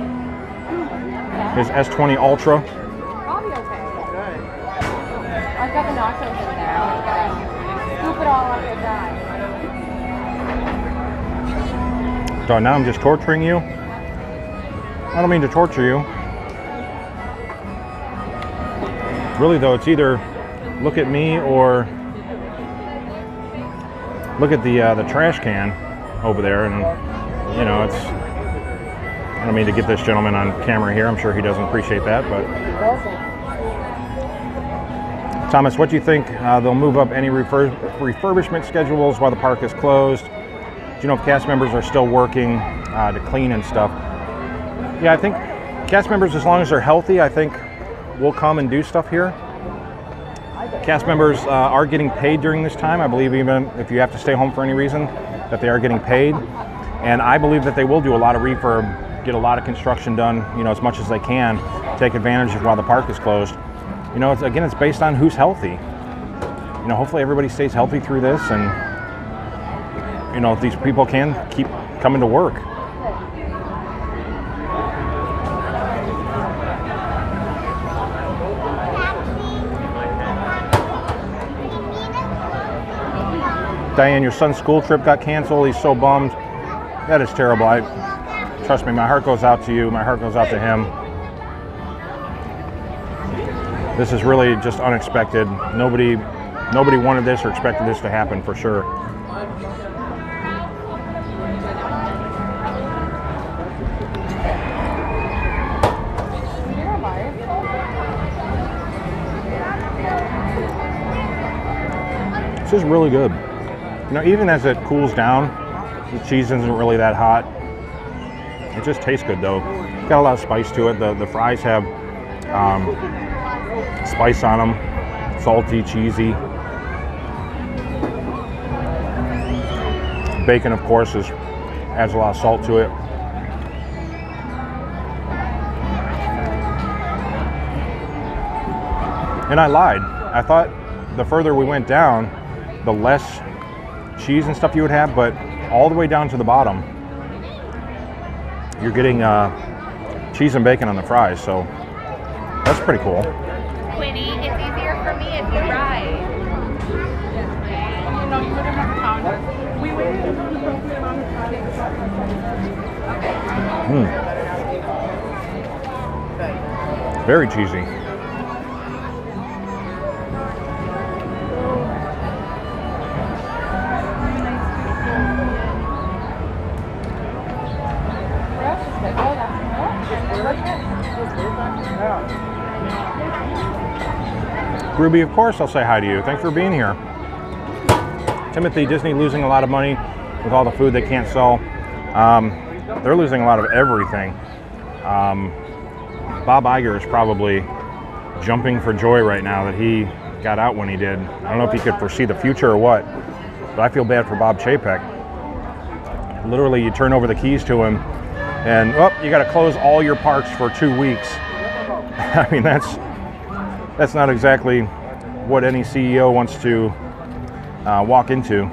his S20 Ultra. I'll be okay. I've got the nachos in there. I'm gonna scoop it all up and die. So now I'm just torturing you. I don't mean to torture you. Really though, it's either look at me or look at the trash can over there, and it's. I don't mean to get this gentleman on camera here. I'm sure he doesn't appreciate that, but Thomas, what do you think? They'll move up any refurbishment schedules while the park is closed? Do you know if cast members are still working to clean and stuff? Yeah, I think cast members, as long as they're healthy, I think will come and do stuff here. Cast members are getting paid during this time. I believe even if you have to stay home for any reason, that they are getting paid. And I believe that they will do a lot of refurb, get a lot of construction done, as much as they can, take advantage of while the park is closed. It's based on who's healthy. Hopefully everybody stays healthy through this, and if these people can keep coming to work. Diane, your son's school trip got canceled. He's so bummed. That is terrible. Trust me, my heart goes out to you. My heart goes out to him. This is really just unexpected. Nobody wanted this or expected this to happen for sure. This is really good. You know, even as it cools down, the cheese isn't really that hot. It just tastes good though. It's got a lot of spice to it. The fries have spice on them, salty, cheesy. Bacon, of course, adds a lot of salt to it. And I lied. I thought the further we went down, the less cheese and stuff you would have, but all the way down to the bottom, you're getting cheese and bacon on the fries, so that's pretty cool. Quinny, it's easier for me if you ride. You know, you wouldn't have found. We waited until the appropriate amount of time. Very cheesy. Ruby, of course I'll say hi to you. Thanks for being here. Timothy, Disney losing a lot of money with all the food they can't sell. They're losing a lot of everything. Bob Iger is probably jumping for joy right now that he got out when he did. I don't know if he could foresee the future or what, but I feel bad for Bob Chapek. Literally, you turn over the keys to him and, you got to close all your parks for 2 weeks. I mean, that's not exactly what any CEO wants to walk into.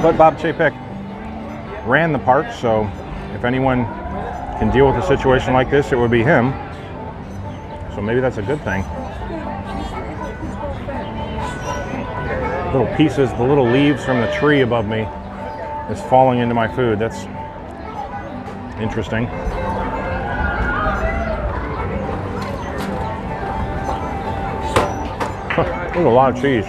But Bob Chapek ran the park, so if anyone can deal with a situation like this, it would be him. So maybe that's a good thing. Little pieces, the little leaves from the tree above me is falling into my food. That's interesting. There's a lot of cheese.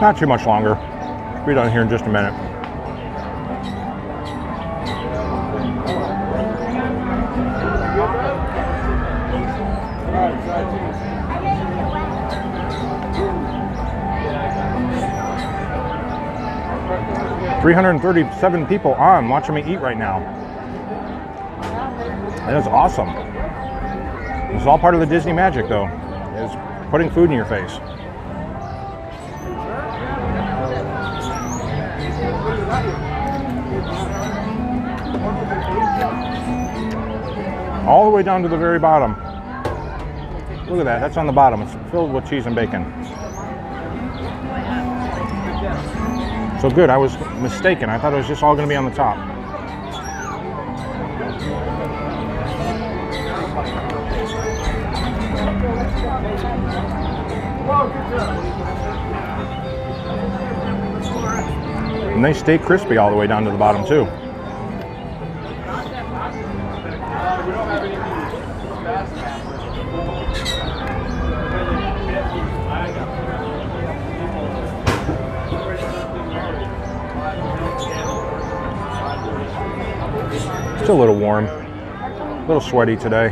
Not too much longer. We'll be done here in just a minute. $337 people on watching me eat right now. That is awesome. It's all part of the Disney magic, though, is putting food in your face. All the way down to the very bottom. Look at that, that's on the bottom. It's filled with cheese and bacon. So good, I was mistaken. I thought it was just all going to be on the top. And they stay crispy all the way down to the bottom too. It's a little warm, a little sweaty today.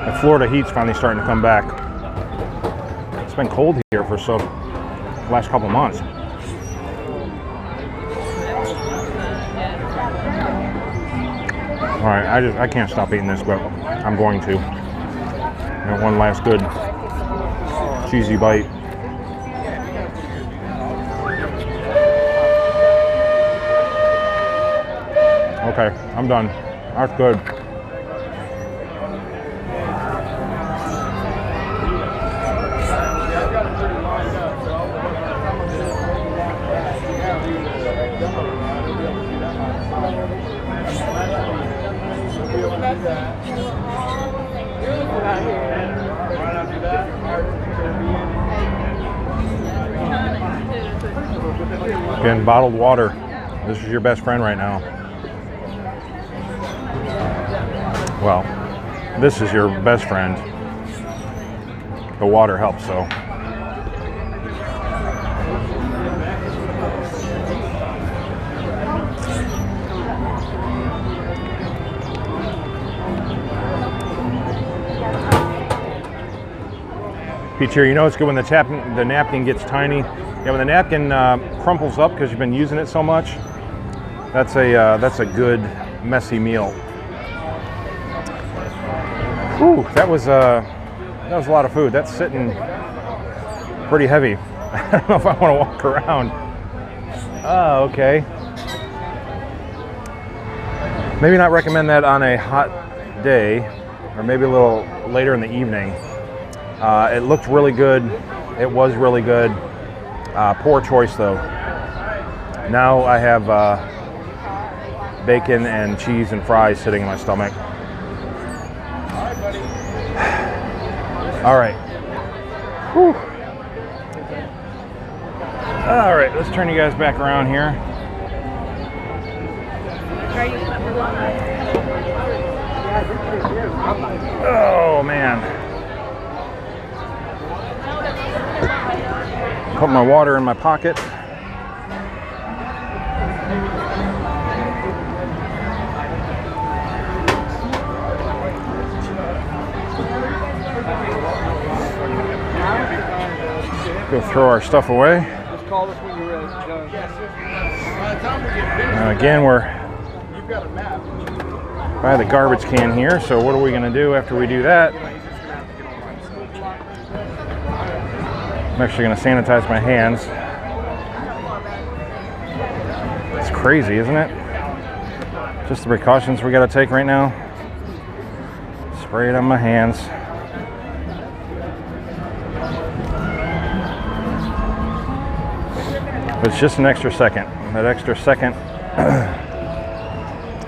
The Florida heat's finally starting to come back. It's been cold here for the last couple months. All right, I can't stop eating this, but I'm going to. And one last good cheesy bite. Okay, I'm done. That's good. Again, bottled water. This is your best friend right now. Well, this is your best friend. The water helps, so. Peach here, you know it's good when the napkin gets tiny. Yeah, when the napkin crumples up because you've been using it so much, that's a good messy meal. Ooh, that was a lot of food. That's sitting pretty heavy. I don't know if I want to walk around. Oh, okay. Maybe not recommend that on a hot day, or maybe a little later in the evening. It looked really good. It was really good. Poor choice though. Now I have bacon and cheese and fries sitting in my stomach. All right. Whew. All right, let's turn you guys back around here. Oh man. Put my water in my pocket. Go throw our stuff away. Just call us when you're ready. Again, we're by the garbage can here, so what are we going to do after we do that? I'm actually going to sanitize my hands. It's crazy, isn't it? Just the precautions we got to take right now. Spray it on my hands. But it's just an extra second. That extra second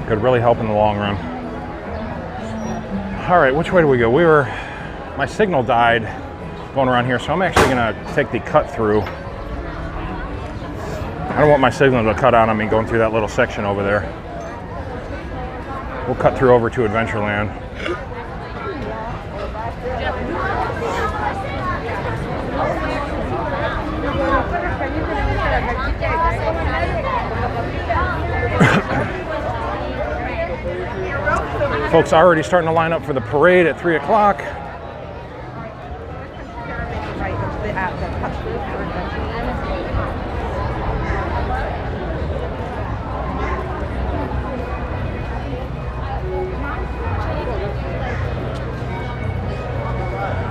could really help in the long run. All right, which way do we go? My signal died going around here, so I'm actually gonna take the cut through. I don't want my signal to cut out on me going through that little section over there. We'll cut through over to Adventureland. Folks are already starting to line up for the parade at 3 o'clock.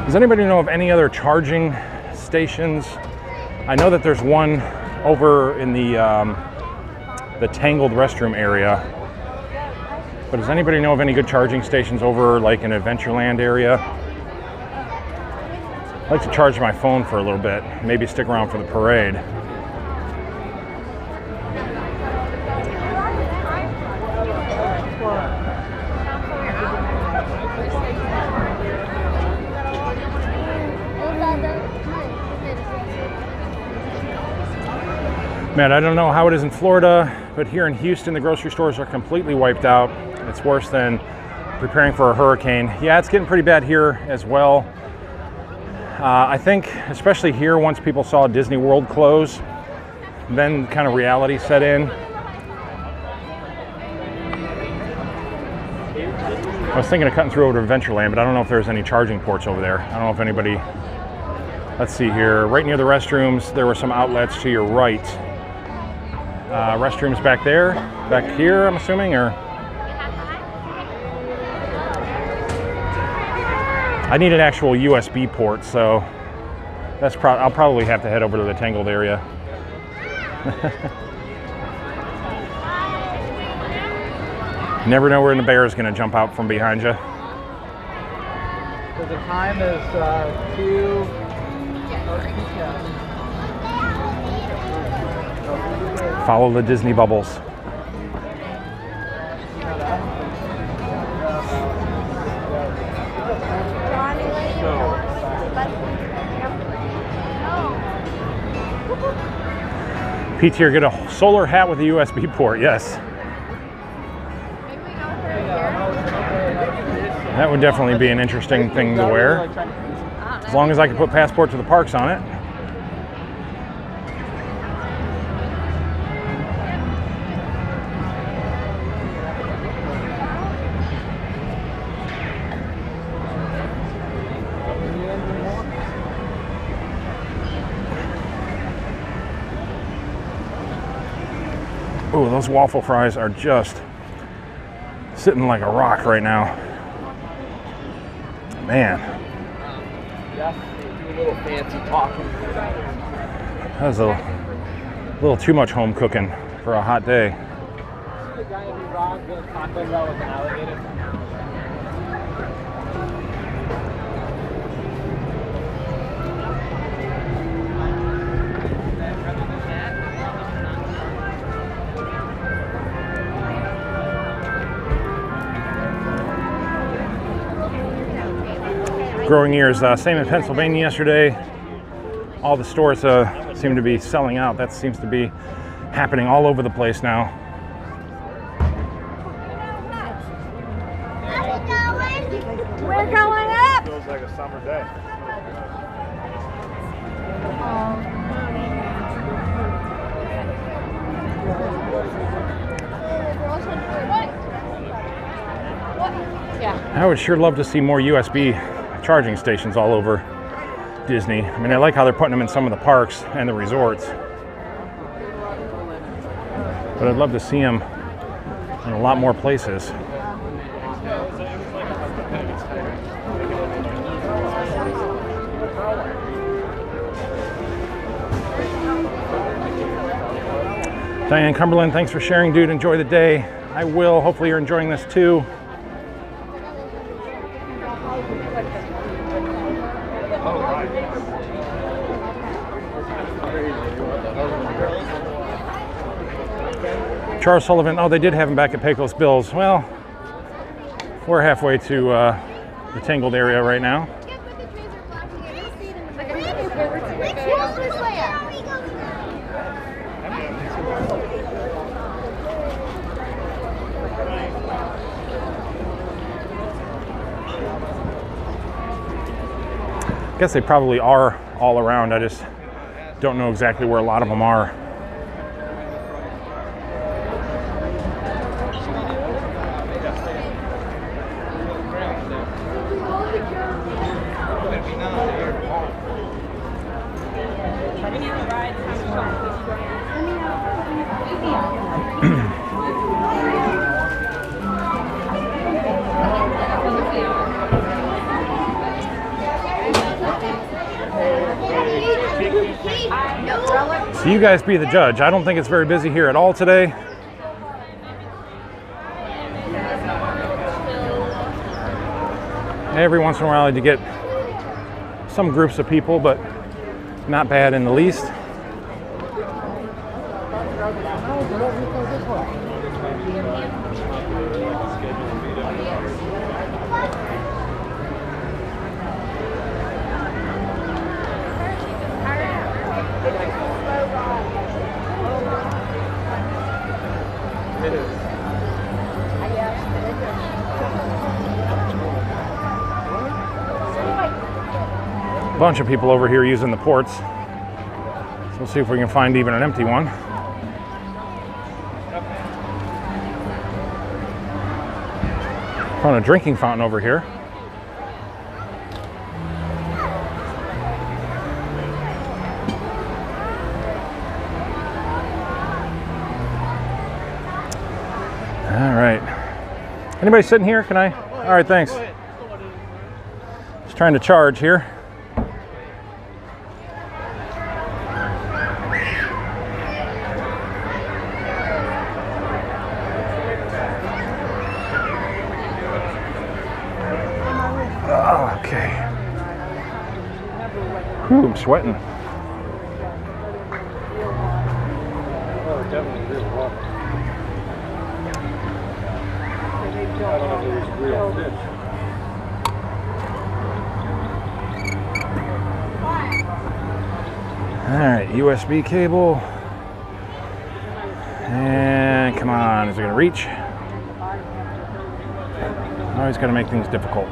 Does anybody know of any other charging stations? I know that there's one over in the Tangled restroom area. But does anybody know of any good charging stations over like in Adventureland area? I'd like to charge my phone for a little bit, maybe stick around for the parade. Man, I don't know how it is in Florida, but here in Houston, the grocery stores are completely wiped out. It's worse than preparing for a hurricane. Yeah, it's getting pretty bad here as well. I think, especially here, once people saw Disney World close, then kind of reality set in. I was thinking of cutting through over to Adventureland, but I don't know if there's any charging ports over there. I don't know if anybody, let's see here, right near the restrooms, there were some outlets to your right. Restrooms back there, back here, I'm assuming, or? I need an actual USB port, so that's I'll probably have to head over to the Tangled area. Never know when the bear is going to jump out from behind you. So the time is 2. Follow the Disney bubbles. Pete here, get a solar hat with a USB port, yes. That would definitely be an interesting thing to wear. As long as I can put Passport to the Parks on it. Oh, those waffle fries are just sitting like a rock right now. Man. Yeah, do a little fancy talking. That was a little too much home cooking for a hot day. See the guy in the rock doing Taco Bell with an alligator? Growing ears, same in Pennsylvania yesterday. All the stores seem to be selling out. That seems to be happening all over the place now. We're going up. Feels like a summer day. I would sure love to see more USB charging stations all over Disney. I mean, I like how they're putting them in some of the parks and the resorts. But I'd love to see them in a lot more places. Diane Cumberland, thanks for sharing, dude. Enjoy the day. I will. Hopefully you're enjoying this too. Charles Sullivan, oh, they did have him back at Pecos Bill's. Well, we're halfway to the Tangled area right now. I guess they probably are all around. I just don't know exactly where a lot of them are. So you guys be the judge. I don't think it's very busy here at all today. Every once in a while I do get some groups of people, but not bad in the least. Bunch of people over here using the ports. So we'll see if we can find even an empty one. Found a drinking fountain over here. All right. Anybody sitting here? Can I? All right, thanks. Just trying to charge here. Whew, I'm sweating. Oh, definitely real water. I don't know if it was real fish. Alright, USB cable. And come on, is it gonna reach? Always gotta make things difficult.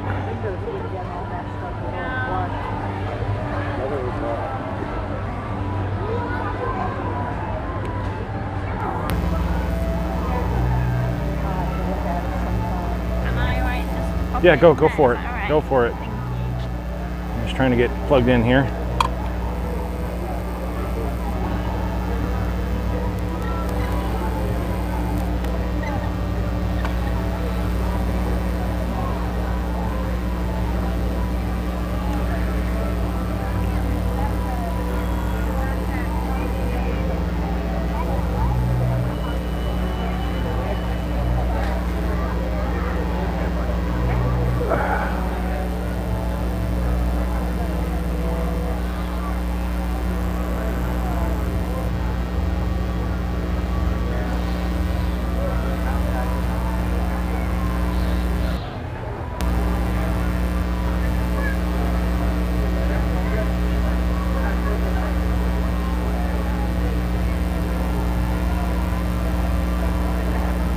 Yeah, go for it. Go for it. I'm just trying to get plugged in here.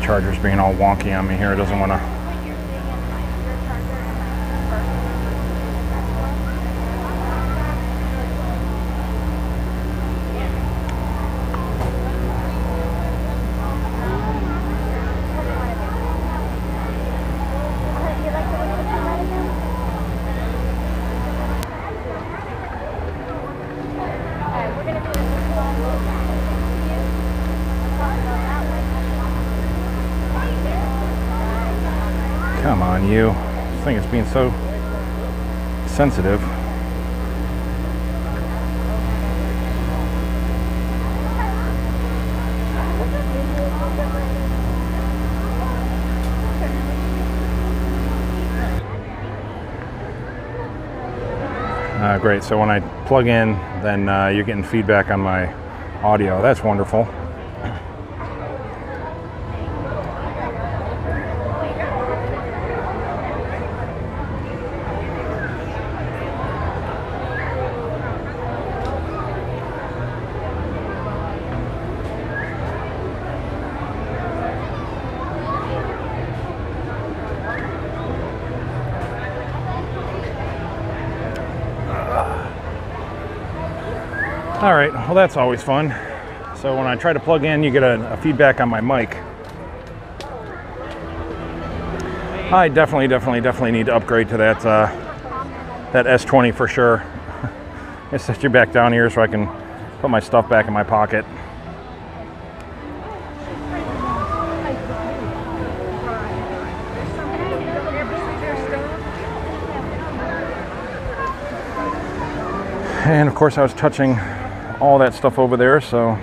Charger's being all wonky on me here. It doesn't want to. Come on, you. This thing is being so sensitive. Great, so when I plug in, then you're getting feedback on my audio. That's wonderful. All right, well that's always fun. So when I try to plug in, you get a feedback on my mic. I definitely need to upgrade to that that S20 for sure. I set you back down here so I can put my stuff back in my pocket. And of course I was touching all that stuff over there, so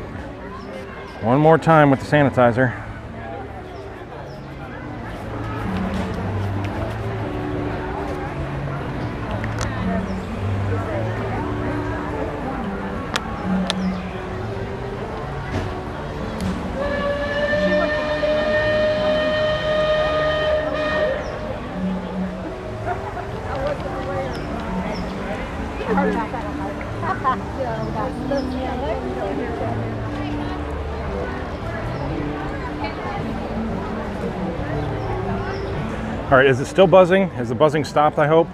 one more time with the sanitizer. All right, is it still buzzing? Has the buzzing stopped, I hope?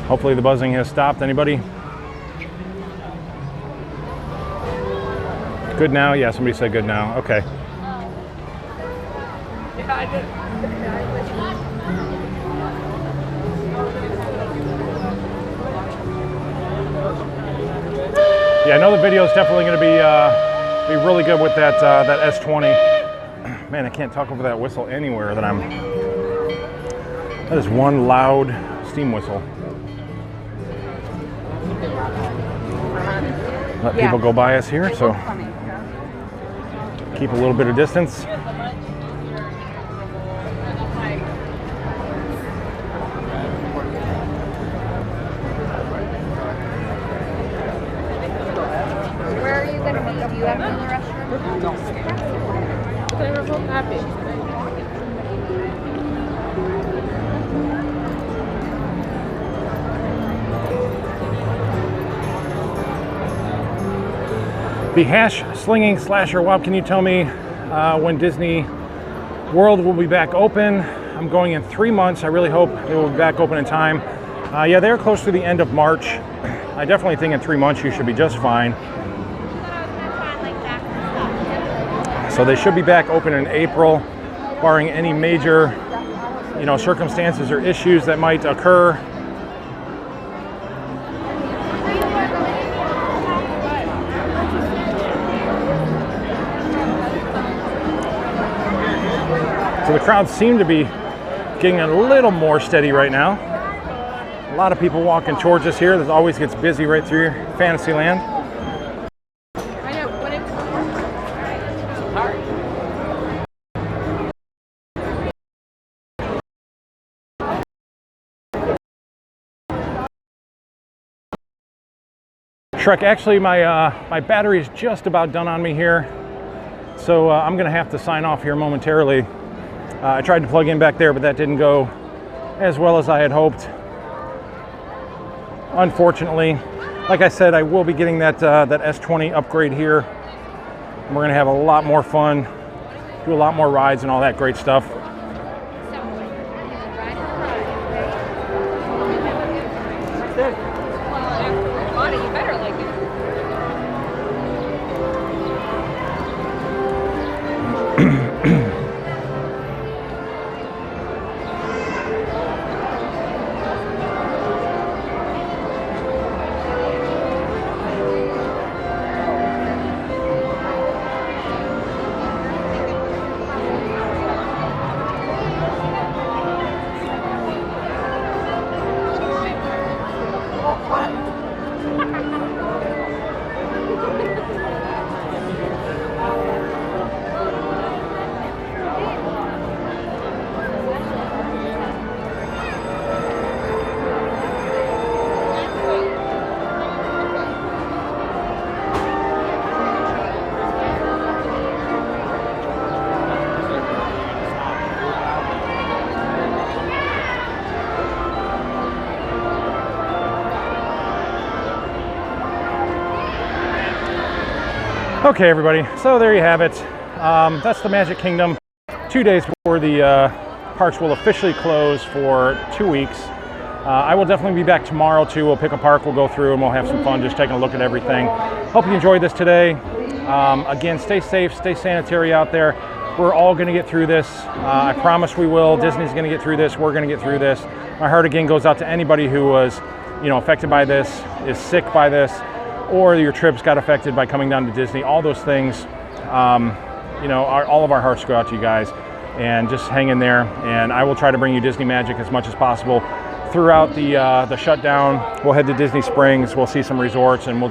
Hopefully the buzzing has stopped. Anybody? Good now? Yeah, somebody said good now. Okay. Yeah, I know the video is definitely going to be really good with that that S20. Man, I can't talk over that whistle anywhere that I'm. That is one loud steam whistle. Let people go by us here, so keep a little bit of distance. The hash slinging slasher. Wow, can you tell me when Disney World will be back open? I'm going in 3 months. I really hope it will be back open in time. Yeah, they're close to the end of March. I definitely think in 3 months you should be just fine. So they should be back open in April, barring any major, circumstances or issues that might occur. So the crowds seem to be getting a little more steady right now. A lot of people walking towards us here. This always gets busy right through Fantasyland. I know, what if Shrek, actually my battery is just about done on me here. So I'm gonna have to sign off here momentarily. I tried to plug in back there, but that didn't go as well as I had hoped. Unfortunately, like I said, I will be getting that S20 upgrade here. And we're gonna have a lot more fun, do a lot more rides and all that great stuff. you better like it. Okay, everybody, so there you have it. That's the Magic Kingdom. 2 days before the parks will officially close for 2 weeks. I will definitely be back tomorrow too. We'll pick a park, we'll go through and we'll have some fun just taking a look at everything. Hope you enjoyed this today. Again, stay safe, stay sanitary out there. We're all gonna get through this. I promise we will. Disney's gonna get through this, we're gonna get through this. My heart again goes out to anybody who was, affected by this, is sick by this, or your trips got affected by coming down to Disney. All those things, all of our hearts go out to you guys, and just hang in there. And I will try to bring you Disney magic as much as possible throughout the shutdown. We'll head to Disney Springs, we'll see some resorts, and we'll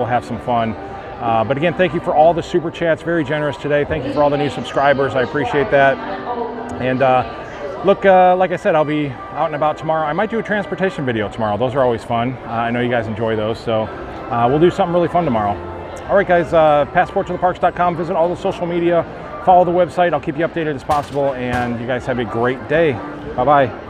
have some fun. But again, thank you for all the super chats, very generous today. Thank you for all the new subscribers, I appreciate that. And look, like I said, I'll be out and about tomorrow. I might do a transportation video tomorrow. Those are always fun. I know you guys enjoy those, so we'll do something really fun tomorrow. All right, guys, passporttotheparks.com. Visit all the social media, follow the website. I'll keep you updated as possible, and you guys have a great day. Bye-bye.